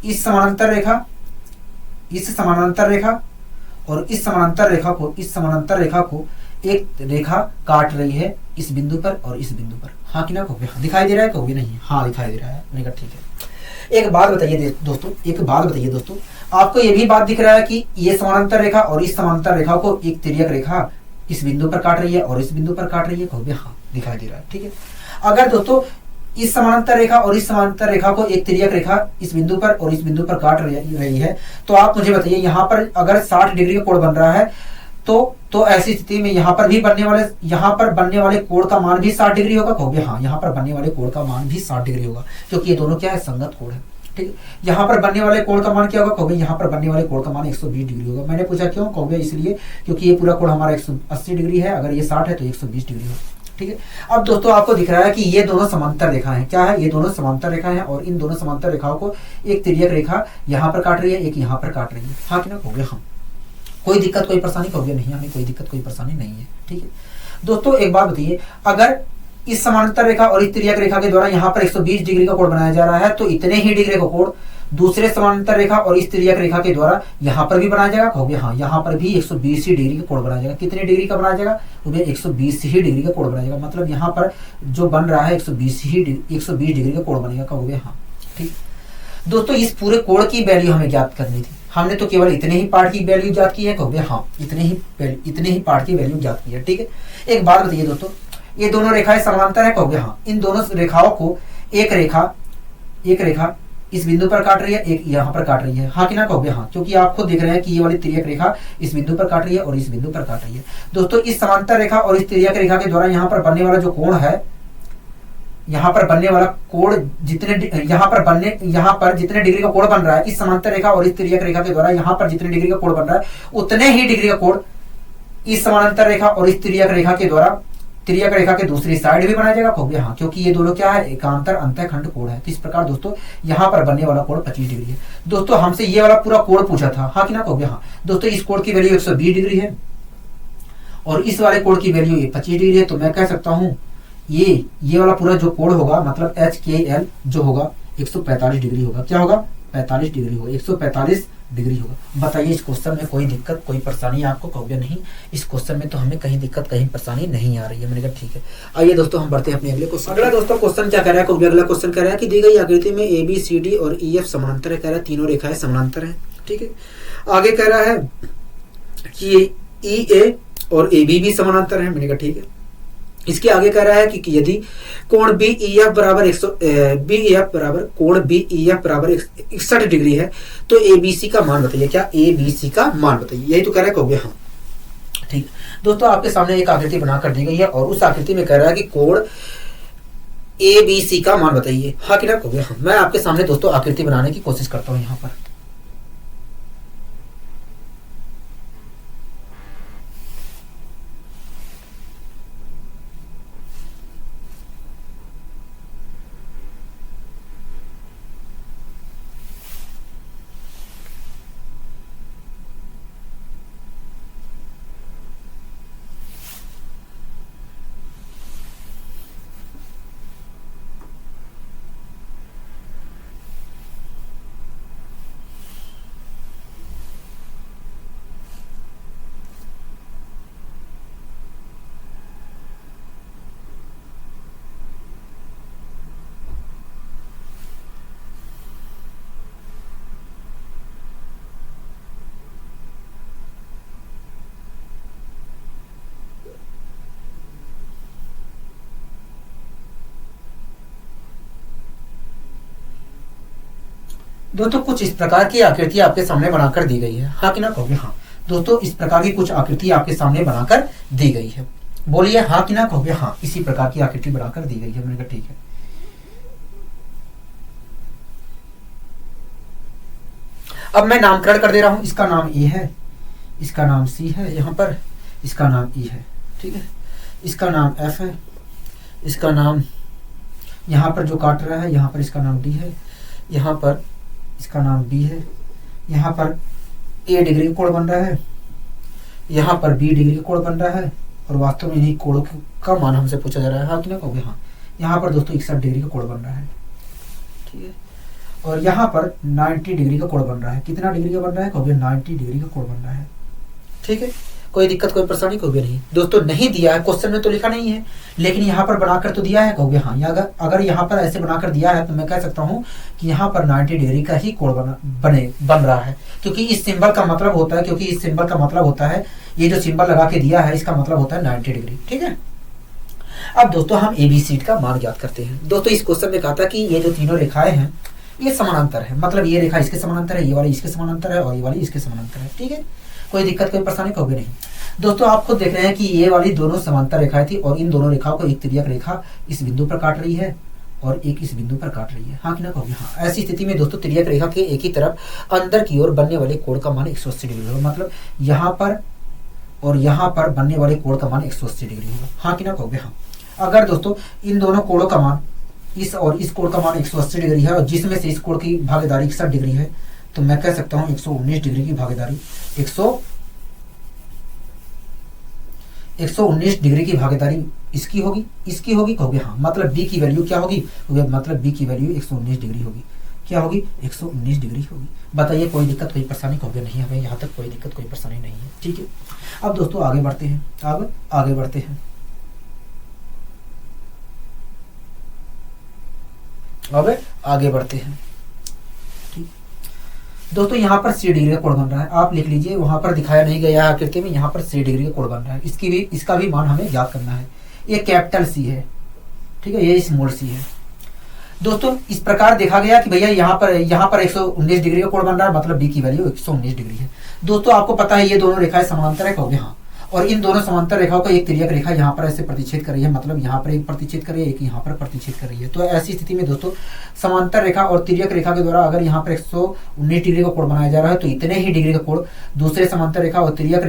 इस समानांतर रेखा को एक रेखा काट रही है इस बिंदु पर और इस बिंदु पर। हाँ कि ना? कहोगे दिखाई दे रहा है? कहोगे नहीं, हाँ दिखाई दे रहा है। मैंने कहा ठीक है। एक बात बताइए दोस्तों, आपको ये भी बात दिख रहा है कि ये समानांतर रेखा और इस समानांतर रेखा को एक तिर्यक रेखा इस बिंदु पर काट रही है और इस बिंदु पर काट रही है। कहोगे हाँ, दिखाई दे रहा है। ठीक है। अगर दोस्तों इस समानांतर रेखा और इस समानांतर रेखा को एक तिर्यक रेखा इस बिंदु पर और इस बिंदु पर काट रही है, तो आप मुझे बताइए, यहाँ पर अगर 60 डिग्री का कोण बन रहा है तो ऐसी स्थिति में यहाँ पर बनने वाले कोण का मान भी 60 डिग्री होगा। कहोगे हाँ, यहाँ पर बनने वाले कोण का मान भी 60 डिग्री होगा, क्योंकि ये दोनों क्या है, संगत कोण है। ठीक है। यहाँ पर बनने वाले कोण का मान क्या होगा? कहोगे यहाँ पर बनने वाले कोण का मान 120 डिग्री होगा। मैंने पूछा क्यों? कहोगे इसलिए क्योंकि ये पूरा कोण हमारा 180 डिग्री है, अगर ये 60 है तो 120 डिग्री होगा। ठीक है। अब दोस्तों आपको दिख रहा है कि ये दोनों समांतर रेखाएं हैं। क्या है? ये दोनों समांतर रेखाएं हैं और इन दोनों समांतर रेखाओं को एक तिर्यक रेखा यहाँ पर काट रही है, एक यहाँ पर काट रही है। हाँ कि ना? कहोगे हाँ, कोई दिक्कत, कोई परेशानी? कहोगे नहीं, हमें कोई दिक्कत, कोई परेशानी नहीं है। ठीक है। दोस्तों एक बात बताइए, अगर इस समांतर रेखा और इस तिर्यक रेखा के द्वारा यहाँ पर 120 डिग्री का कोण बनाया जा रहा है, तो इतने ही डिग्री का कोण दूसरे समांतर रेखा और इस तिर्यक रेखा के द्वारा यहाँ पर भी बनाया जाएगा। कहोगे हाँ, यहाँ पर भी 120 ही डिग्री का कोण बनाया जाएगा। कितने डिग्री का बनाया जाएगा? तो 120 ही डिग्री का कोण बनाया जाएगा, मतलब यहाँ पर जो बन रहा है 120 डिग्री का कोण बनेगा। कहोगे हाँ, ठीक। दोस्तों इस पूरे कोण की वैल्यू हमें ज्ञात करनी थी, हमने तो केवल इतने ही पार्ट की वैल्यू ज्ञात की है। कहोगे हाँ, इतने ही पार्ट की वैल्यू ज्ञात की है। ठीक है। एक बात बताइए दोस्तों, ये दोनों रेखाएं समांतर है। कहोगे हाँ, इन दोनों रेखाओं को एक रेखा इस बिंदु पर काट रही है, एक यहाँ पर काट रही है। हाँ कि ना? कहोगे हाँ, क्योंकि आप खुद देख रहे हैं कि ये वाली तिर्यक रेखा इस बिंदु पर काट रही है और इस बिंदु पर काट रही है। दोस्तों इस समांतर रेखा और इस तिर्यक रेखा के द्वारा यहाँ पर बनने वाला जो कोण है, यहाँ पर बनने वाला कोण यहाँ पर जितने डिग्री का कोण बन रहा है, इस समांतर रेखा और इस तिर्यक रेखा के द्वारा यहाँ पर जितने डिग्री का कोण बन रहा है, उतने ही डिग्री का कोण इस समांतर रेखा और इस तिर्यक रेखा के द्वारा तिर्यक रेखा के दूसरी साइड भी बनाया जाएगा। कहोगे हाँ, क्योंकि ये दोनों क्या है, एकांतर अंतःखंड कोण है। तो इस प्रकार दोस्तों यहाँ पर बनने वाला कोण 25 डिग्री है। दोस्तों हमसे ये वाला पूरा कोण पूछा था। हाँ कि ना? कहोगे हाँ। दोस्तों इस कोण की वैल्यू 120 डिग्री है और इस वाले कोण की वैल्यू 25 डिग्री है, तो मैं कह सकता हूँ ये वाला पूरा जो कोण होगा, मतलब HKL जो होगा 145 डिग्री होगा। क्या होगा? 45 डिग्री होगा, 145 डिग्री होगा। बताइए इस क्वेश्चन में कोई दिक्कत, कोई परेशानी आपको? कहोगे नहीं, इस क्वेश्चन में तो हमें कहीं दिक्कत, कहीं परेशानी नहीं आ रही है। मैंने कहा ठीक है। आइए दोस्तों हम बढ़ते हैं अपने अगले क्वेश्चन। अगला दोस्तों क्वेश्चन क्या कह रहा है? अगला क्वेश्चन कह रहा है कि दी गई आकृति में ABCD और EF समानांतर है। कह रहा है तीनों रेखाएं समानांतर है। ठीक है। आगे कह रहा है कि EA और AB भी समानांतर है। मैंने कहा ठीक है। इसके आगे कह रहा है कि यदि कोण बी ई एफ बराबर बी ई एफ बराबर कोण बी ई एफ बराबर 61 डिग्री है तो ए बी सी का मान बताइए। क्या ए बी सी का मान बताइए, यही तो कह रहा है। कहोगे हाँ, ठीक। दोस्तों आपके सामने एक आकृति बनाकर दी गई है और उस आकृति में कह रहा है कि कोण ए बी सी का मान बताइए। हाँ कि ना कहोगे हाँ। मैं आपके सामने दोस्तों आकृति बनाने की कोशिश करता हूं यहां पर। दोस्तों कुछ इस प्रकार की आकृति आपके सामने बनाकर दी गई है। हाँ कि ना कहोगे हाँ। दोस्तों इस प्रकार की कुछ आकृति आपके सामने बनाकर दी गई है। बोलिए हाँ कि ना कहोगे हाँ। इसी प्रकार की आकृति बनाकर दी गई है। मैंने कहा ठीक है। अब मैं नामकरण कर दे रहा हूं। इसका नाम ए है, इसका नाम सी है, यहां पर इसका नाम ई है, ठीक है। इसका नाम एफ है, इसका नाम यहां पर जो काट रहा है यहां पर इसका नाम डी है, यहां पर इसका नाम बी है, यहाँ पर ए डिग्री का कोण बन रहा है, यहाँ पर बी डिग्री का कोण बन रहा है और वास्तव में इन्हीं कोणों का मान हमसे पूछा जा रहा है। हाँ कि ना कहोगे हाँ। यहाँ पर दोस्तों 61 डिग्री का कोण बन रहा है, ठीक है। और यहाँ पर 90 डिग्री का कोण बन रहा है। कितना डिग्री का बन रहा है कहोगे 90 डिग्री का कोण बन रहा है, ठीक है। कोई दिक्कत कोई परेशानी कहोगे नहीं। दोस्तों नहीं दिया है, क्वेश्चन में तो लिखा नहीं है, लेकिन यहाँ पर बनाकर तो दिया है कहोगे हाँ। अगर यहाँ पर ऐसे बनाकर दिया है तो मैं कह सकता हूँ कि यहाँ पर 90 डिग्री का ही कोण बन रहा है, क्योंकि इस सिंबल का मतलब होता है ये जो सिंबल लगा के दिया है इसका मतलब होता है 90 डिग्री, ठीक है। अब दोस्तों हम एबीसी का मान ज्ञात करते हैं। दोस्तों इस क्वेश्चन में कहा था कि ये जो तीनों रेखाएं हैं ये समानांतर है, मतलब ये रेखा इसके समानांतर है, ये वाली इसके समानांतर है और ये वाली इसके समानांतर है, ठीक है। कोई दिक्कत कोई परेशानी कहोगे नहीं। दोस्तों आप खुद देख रहे हैं कि ये वाली दोनों समांतर रेखाएं थी और इन दोनों रेखाओं को एक तिर्यक रेखा इस बिंदु पर काट रही है और एक इस बिंदु पर काट रही है। हाँ कि ना कहोगे हाँ। ऐसी स्थिति में दोस्तों तिर्यक रेखा के एक ही तरफ अंदर की ओर बनने वाले कोण का मान 180 डिग्री होगा, मतलब यहाँ पर और यहाँ पर बनने वाले कोण का मान 180 डिग्री होगा। हाँ कि ना कहोगे हाँ। अगर दोस्तों इन दोनों कोणों का मान इस और इस कोण का मान 180 डिग्री है और जिसमें से इस कोण की भागीदारी 61 डिग्री है तो मैं कह सकता हूँ 119 डिग्री की भागीदारी 119 डिग्री की भागीदारी इसकी होगी कहोगे हाँ। मतलब बी की वैल्यू क्या होगी, मतलब बी की वैल्यू 119 डिग्री होगी। क्या होगी 119 डिग्री होगी। बताइए कोई दिक्कत कोई परेशानी कहोगे नहीं, हमें यहाँ तक कोई दिक्कत कोई परेशानी नहीं है, ठीक है। अब दोस्तों आगे बढ़ते हैं, अब आगे बढ़ते हैं। ठीक दोस्तों यहाँ पर 60 डिग्री का कोण बन रहा है। आप लिख लीजिए, वहां पर दिखाया नहीं गया है आकृति में, यहाँ पर 60 डिग्री का कोण बन रहा है। इसका भी मान हमें ज्ञात करना है। ये कैपिटल सी है, ठीक है, ये स्मॉल सी है। दोस्तों इस प्रकार देखा गया कि भैया यहाँ पर 119 डिग्री का कोण बन रहा है, मतलब बी की वैल्यू 119 डिग्री है। दोस्तों आपको पता है ये दोनों रेखाएं समांतर है कहोगे हाँ। और इन दोनों समांतर रेखाओं को एक तिर्यक रेखा यहाँ पर ऐसे प्रतिच्छेद कर रही है, मतलब यहाँ पर एक प्रतिच्छेद कर रही है, एक यहाँ पर प्रतिच्छेद कर रही है। तो ऐसी स्थिति में दोस्तों समांतर रेखा और तिर्यक रेखा के द्वारा अगर यहाँ पर 119 डिग्री का कोण बनाया जा रहा है तो इतने ही डिग्री का कोण दूसरे समांतर रेखा और तिर्यक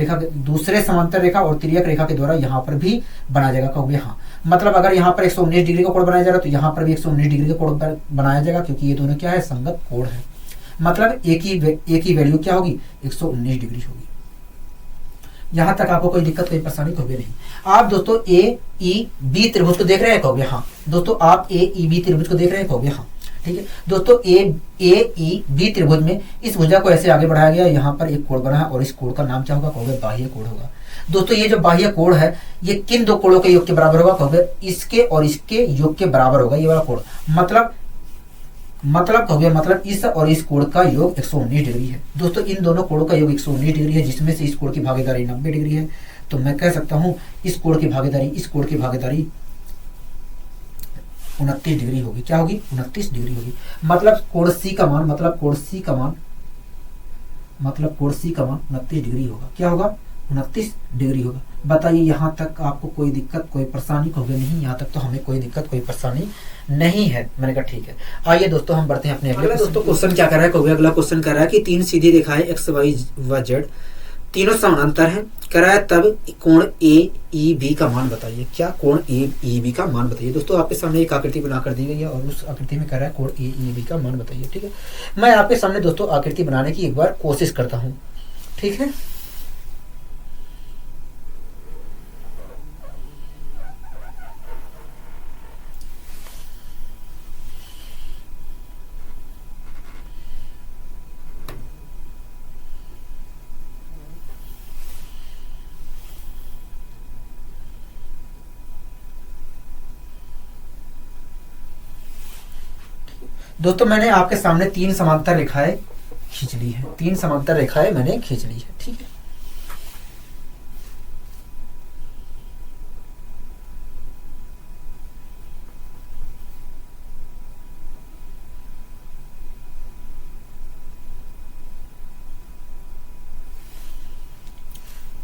रेखा के द्वारा यहाँ पर भी बनाया जाएगा कहोगे हाँ। मतलब अगर यहाँ पर 119 डिग्री का कोण बनाया जा रहा है तो यहाँ पर भी 119 डिग्री का कोण बनाया जाएगा, क्योंकि ये दोनों क्या है, संगत कोण है। मतलब एक ही वैल्यू क्या होगी, 119 डिग्री होगी। यहां तक आपको कोई दिक्कत कोई परेशानी कहोगे नहीं। आप दोस्तों ए ई बी त्रिभुज को देख रहे हैं कहोगे हाँ। दोस्तों आप ए ई बी त्रिभुज को देख रहे हैं कहोगे हाँ, ठीक है। दोस्तों ए ई बी त्रिभुज में इस भुजा को ऐसे आगे बढ़ाया गया, यहाँ पर एक कोण बना है और इस कोण का नाम क्या होगा कहोगे, बाह्य कोण होगा। दोस्तों ये जो बाह्य कोण है ये किन दो कोणों के योग के बराबर होगा कहोगे, इसके और इसके योग के बराबर होगा ये वाला कोण। मतलब कहोगे मतलब इस और इस कोण का योग 119 डिग्री है। दोस्तों इन दोनों कोणों का योग 119 डिग्री है, जिसमें से इस कोण की भागीदारी 90 डिग्री है। तो मैं कह सकता हूं इस कोण की भागीदारी 29 डिग्री होगी। क्या होगी? 29 डिग्री होगी। मतलब कोण C का मान 29 डिग्री होगा। क्या होगा? 29 डिग्री होगा। बताइए यहाँ तक आपको कोई दिक्कत, कोई परेशानी होगी नहीं? यहाँ तक तो हमें कोई दिक्कत, कोई परेशानी नहीं है। मैंने कहा ठीक है। आइए दोस्तों हम बढ़ते हैं अपने अगले दोस्तों क्वेश्चन क्या कर रहा है? कहोगे अगला क्वेश्चन कर रहा है कि 3 सीधी रेखाएं एक्स वाई व जेड तीनों समानांतर हैं, कह रहा है तब कोण ए ई बी का मान बताइए। क्या? कोण ए ई बी का मान बताइए। दोस्तों आपके सामने एक आकृति बनाकर दी गई है और उस आकृति में कह रहा है कोण ए ई बी का मान बताइए। ठीक है, मैं आपके सामने दोस्तों आकृति बनाने की एक बार कोशिश करता हूँ। ठीक है, दोस्तों मैंने आपके सामने 3 समांतर रेखाएं खींच ली है। 3 समांतर रेखाएं मैंने खींच ली है। ठीक है,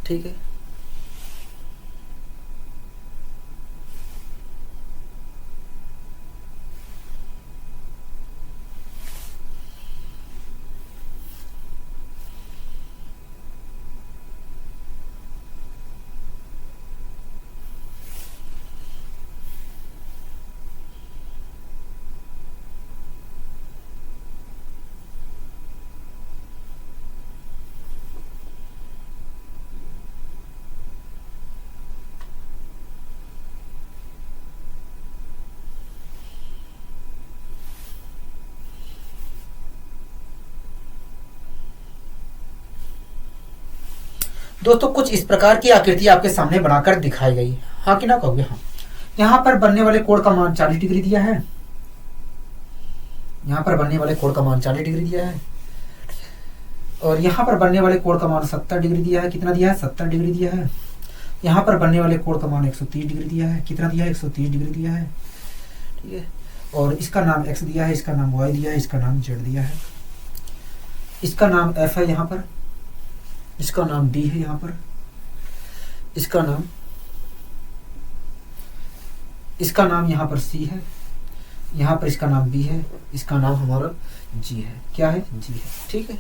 ठीक है। दोस्तों कुछ इस प्रकार की आकृति आपके सामने बनाकर दिखाई गई। हाँ कि ना कहोगे? हाँ। यहाँ पर बनने वाले कोण का मान 40 डिग्री दिया है। यहाँ पर बनने वाले कोण का मान 40 डिग्री दिया है और यहाँ पर बनने वाले कोण का मान 70 डिग्री दिया है। कितना दिया है? 70 डिग्री दिया है। यहाँ पर बनने वाले कोण का मान 130 डिग्री दिया है। कितना दिया है? 130 डिग्री दिया है। ठीक है, और इसका नाम x दिया है, इसका नाम y दिया है, इसका नाम z दिया है, इसका नाम f है यहाँ पर, इसका नाम d है यहाँ पर, इसका नाम यहाँ पर c है, यहाँ पर इसका नाम b है, इसका नाम हमारा g है। क्या है? g है। ठीक है,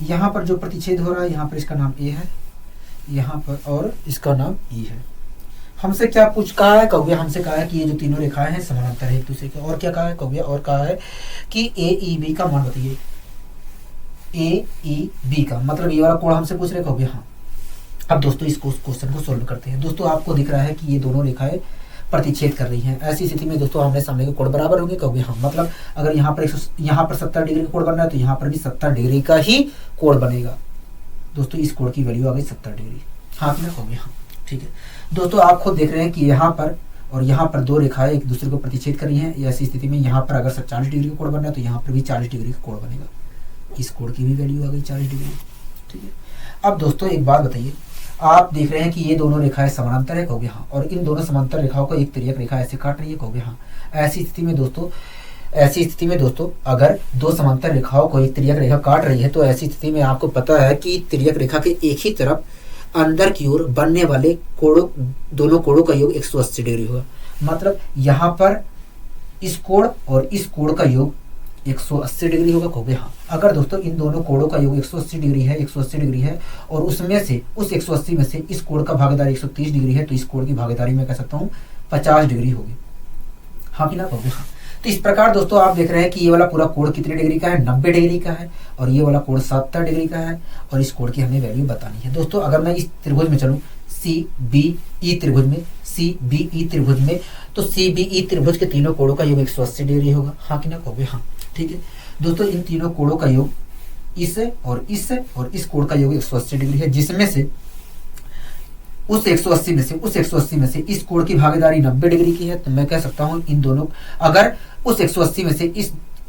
यहाँ पर जो प्रतिच्छेद हो रहा है यहाँ पर इसका नाम a है, यहाँ पर और इसका नाम e है। हमसे क्या पूछ कहा है? कहोगे हमसे कहा है कि ये जो तीनों रेखाएं हैं समानांतर है एक दूसरे के। और क्या कहा है? कहोगे और कहा है कि ए ई बी का मान बताइए। ए ई बी का मतलब ये वाला कोण हमसे पूछ रहे। कहोगे हाँ। अब दोस्तों इस क्वेश्चन को सोल्व करते हैं। दोस्तों आपको दिख रहा है कि ये दोनों रेखाएं प्रतिच्छेद कर रही हैं। ऐसी स्थिति में दोस्तों आमने सामने के कोण बराबर होंगे। कहोगे हाँ। मतलब अगर यहाँ पर 70 डिग्री का कोण बन रहा है तो यहाँ पर भी 70 डिग्री का ही कोण बनेगा। दोस्तों इस कोण की वैल्यू आ गई 70 डिग्री। हाँ कि ना? कहोगे हाँ। ठीक है दोस्तों, आप खुद देख रहे हैं कि यहाँ पर और यहाँ पर दो रेखाएं एक दूसरे को प्रतिच्छेद कर रही हैं। ऐसी स्थिति में यहाँ पर अगर 40 डिग्री का कोण बनना है तो यहाँ पर भी 40 डिग्री का कोण बनेगा। इस कोण की भी वैल्यू आ गई 40 डिग्री। ठीक है, अब दोस्तों एक बात बताइए, आप देख रहे हैं कि ये दोनों रेखाएं समानांतर है। कहोगे हाँ। और इन दोनों समांतर रेखाओं को एक तिर्यक रेखा ऐसे काट रही है। कहोगे हाँ। ऐसी स्थिति में दोस्तों अगर दो समांतर रेखाओं को एक तिर्यक रेखा काट रही है तो ऐसी स्थिति में आपको पता है कि तिर्यक रेखा के एक ही तरफ अंदर की ओर बनने वाले कोणों, दोनों कोणों का योग 180 डिग्री होगा। मतलब यहाँ पर इस कोण और इस कोण का योग 180 डिग्री होगा। कहोगे हाँ। अगर दोस्तों इन दोनों कोणों का योग 180 डिग्री है और उसमें से उस 180 में से इस कोण का भागीदारी 130 डिग्री है तो इस कोण की भागीदारी मैं कह सकता हूँ 50 डिग्री होगी। हाँ कि ना? कहोगे हाँ। तो इस प्रकार दोस्तों आप देख रहे हैं कि ये वाला पूरा कोण कितने डिग्री का है? 90 डिग्री का है और ये वाला कोण 70 डिग्री का है और इस कोण की हमें वैल्यू बतानी है। दोस्तों अगर मैं इस त्रिभुज में चलूं CBE त्रिभुज में तो CBE त्रिभुज के तीनों कोणों का योग 180 डिग्री होगा। हाँ कि ना? कहोगे हाँ। ठीक है दोस्तों, इन तीनों कोणों का योग इस और इस कोण का योग 180 डिग्री है, जिसमें से उस 180 में से इस कोण की भागीदारी 90 डिग्री की है। तो मैं कह सकता हूं इन दोनों, अगर उस 180 में से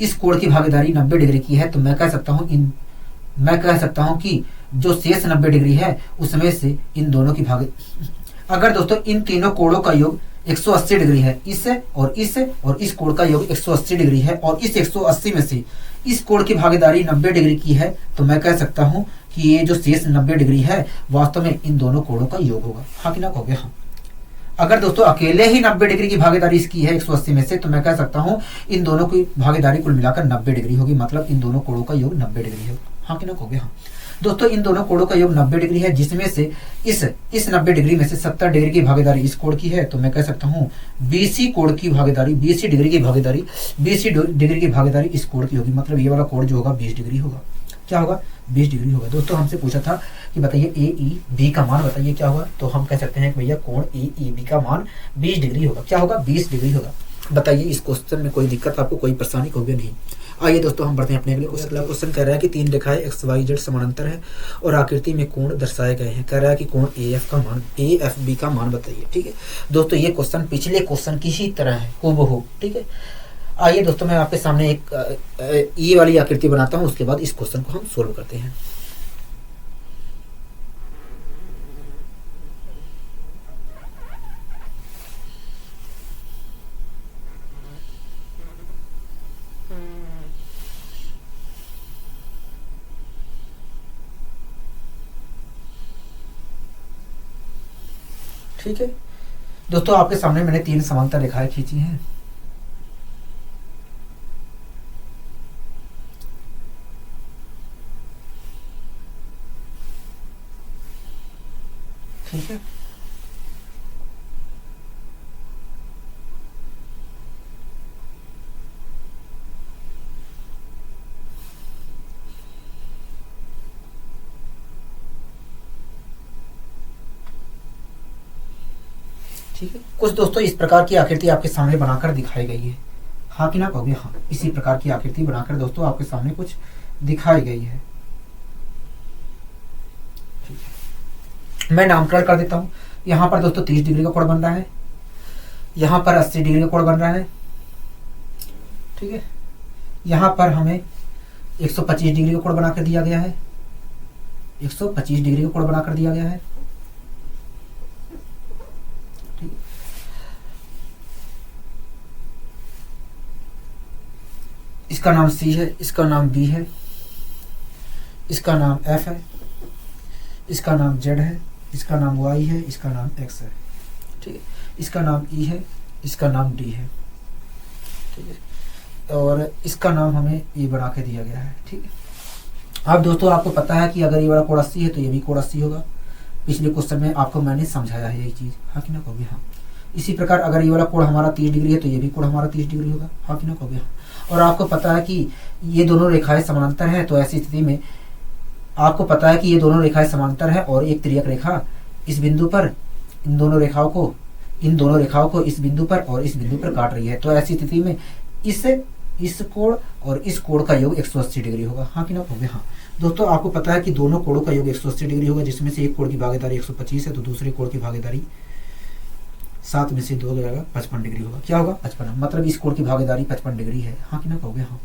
इस कोण की भागीदारी 90 डिग्री की है तो मैं कह सकता हूं कि जो शेष 90 डिग्री है उसमें से इन दोनों की भाग, अगर दोस्तों इन तीनों कोणों का योग 180 डिग्री है, इस और इस कोण का योग 180 डिग्री है, और इस 180 में से इस कोण की भागीदारी 90 डिग्री की है, तो मैं कह सकता हूं कि ये जो शेष 90 डिग्री है वास्तव में इन दोनों कोणों का योग होगा। हाँ कि ना कहोगे? हाँ। अगर दोस्तों अकेले ही 90 डिग्री की भागीदारी इसकी है 180 में से, तो मैं कह सकता हूं इन दोनों की भागीदारी कुल मिलाकर 90 डिग्री होगी, मतलब इन दोनों कोणों का योग 90 डिग्री है। हाँ कि ना कहोगे? हाँ। दोस्तों इन दोनों कोणों का योग 90 डिग्री है, जिसमें से इस 90 डिग्री में से 70 डिग्री की भागीदारी इस कोण की है, तो मैं कह सकता हूँ बीसी कोण की भागीदारी, बीसी डिग्री की भागीदारी, बीसी डिग्री की भागीदारी इस कोण की होगी, मतलब ये वाला कोण जो होगा 20 डिग्री होगा। क्या होगा? 20 डिग्री होगा। दोस्तों हमसे पूछा था कि बताइए ए ई बी का मान बताइए क्या होगा, तो हम कह सकते हैं कि भैया कोण ए ई बी का मान 20 डिग्री होगा। क्या होगा? 20 डिग्री होगा। बताइए इस क्वेश्चन में कोई दिक्कत आपको, कोई परेशानी होगी नहीं? आइए दोस्तों हम बढ़ते हैं अपने अगले क्वेश्चन। अगला क्वेश्चन कह रहा है कि तीन रेखाएं एक्स वाई जेड समानांतर है और आकृति में कोण दर्शाए गए हैं। कह रहा है कि कोण ए एफ बी का मान बताइए। ठीक है दोस्तों, ये क्वेश्चन पिछले क्वेश्चन की ही तरह है, हूबहू। ठीक है, आइए दोस्तों मैं आपके सामने एक ये वाली आकृति बनाता हूँ, उसके बाद इस क्वेश्चन को हम सोल्व करते हैं। ठीक है दोस्तों, आपके सामने मैंने तीन समांतर रेखाएं खींची हैं। ठीक है, ठीक है। कुछ दोस्तों इस प्रकार की आकृति आपके सामने बनाकर दिखाई गई है। हाँ कि ना कहोगे? हाँ। इसी प्रकार की आकृति बनाकर दोस्तों आपके सामने कुछ दिखाई गई है। ठीक है, मैं नामकरण कर देता हूं। यहां पर दोस्तों 30 डिग्री का कोण बन रहा है, यहां पर 80 डिग्री का कोण बन रहा है। ठीक है, यहां पर हमें 125 डिग्री का कोण बनाकर दिया गया है, 125 डिग्री का कोण बनाकर दिया गया है। इसका नाम C है, इसका नाम B है, इसका नाम F है, इसका नाम Z है, इसका नाम Y है, इसका नाम X है। ठीक है, इसका नाम E है, इसका नाम D है। ठीक है, और इसका नाम हमें E बना के दिया गया है। ठीक है, अब दोस्तों आपको पता है कि अगर ये वाला कोण 80 है तो ये भी कोण 80 होगा। पिछले क्वेश्चन में आपको मैंने समझाया है यही चीज। हाँ कि ना कहोगे? हाँ। इसी प्रकार अगर ये वाला कोण हमारा 30 डिग्री है तो ये भी कोण हमारा 30 डिग्री होगा। हाँ कि ना कहोगे? हाँ। और आपको पता है कि ये दोनों रेखाएं समानांतर हैं, तो ऐसी स्थिति में आपको पता है कि ये दोनों रेखाएं समानांतर हैं और एक तिर्यक रेखा इस बिंदु पर इन दोनों रेखाओं को इस बिंदु पर और इस बिंदु पर काट रही है। तो ऐसी स्थिति में इस कोण और इस कोण का योग 180 डिग्री होगा। हाँ कि ना कहोगे? हाँ। दोस्तों आपको पता है कि दोनों कोणों का योग 180 डिग्री होगा, जिसमें से एक कोण की भागीदारी 125 है तो दूसरे कोण की भागीदारी 7 में से 2 जाएगा 55 डिग्री होगा। क्या होगा? 55, मतलब इस कोण की भागीदारी 55 डिग्री है। हाँ कि ना कहोगे? हाँ।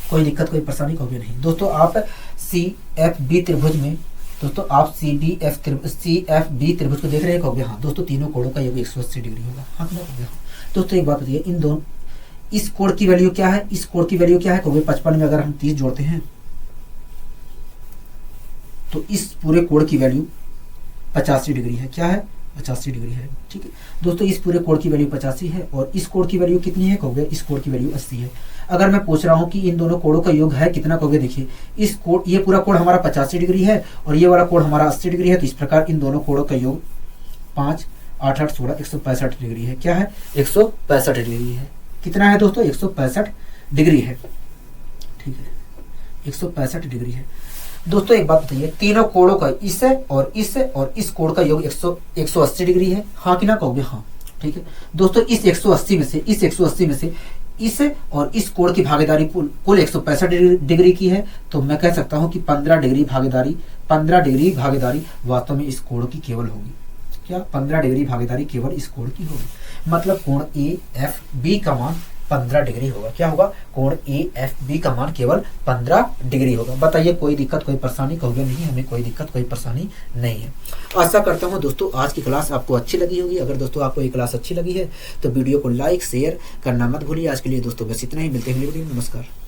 कोई दिक्कत कोई परेशानी कहोगे नहीं? दोस्तों आप CFB त्रिभुज में दोस्तों आप CFB त्रिभुज को देख रहे हैं, कहोगे? हाँ। दोस्तों तीनों कोणों का योग 180 डिग्री होगा। हाँ कि ना कहोगे? हाँ। दोस्तों एक बात बताइए, इन दोनों इस कोण की वैल्यू क्या है, इस कोण की वैल्यू क्या है? कहोगे 55 में अगर हम 30 जोड़ते हैं तो इस पूरे कोण की वैल्यू 85 डिग्री है। क्या है? 85 डिग्री है। ठीक है दोस्तों, इस पूरे कोण की वैल्यू 85 है और इस कोण की वैल्यू कितनी है? कहोगे इस कोण की वैल्यू 80 है। अगर मैं पूछ रहा हूं कि इन दोनों कोणों का योग है कितना, कहोगे देखिए इस कोण, ये पूरा कोण हमारा 85 डिग्री है और ये वाला कोण हमारा 80 डिग्री है, तो इस प्रकार इन दोनों कोणों का योग 5 8 8 16 165 डिग्री है। क्या है? 165 डिग्री है। कितना है दोस्तों? 165 डिग्री है। ठीक है, 165 डिग्री है। दोस्तों एक बात बताइए, तीनों कोणों का इस और इस कोण का योग 180 डिग्री है। हाँ कि ना कहोगे? हाँ। ठीक है दोस्तों, इस 180 में से इस और इस कोण की भागीदारी कुल 165 डिग्री की है, तो मैं कह सकता हूं कि 15 डिग्री भागीदारी वास्तव में इस कोण की केवल होगी। क्या? 15 डिग्री भागीदारी केवल इस कोण की होगी, मतलब कोण AFB का मान 15 डिग्री होगा। क्या होगा? कोण AFB का मान केवल 15 डिग्री होगा। बताइए कोई दिक्कत कोई परेशानी? कहोगे नहीं हमें कोई दिक्कत कोई परेशानी नहीं है। आशा करता हूँ दोस्तों आज की क्लास आपको अच्छी लगी होगी। अगर दोस्तों आपको ये क्लास अच्छी लगी है तो वीडियो को लाइक शेयर करना मत भूलिए। आज के लिए दोस्तों बस इतना ही, मिलते हैं अगली वीडियो में। नमस्कार।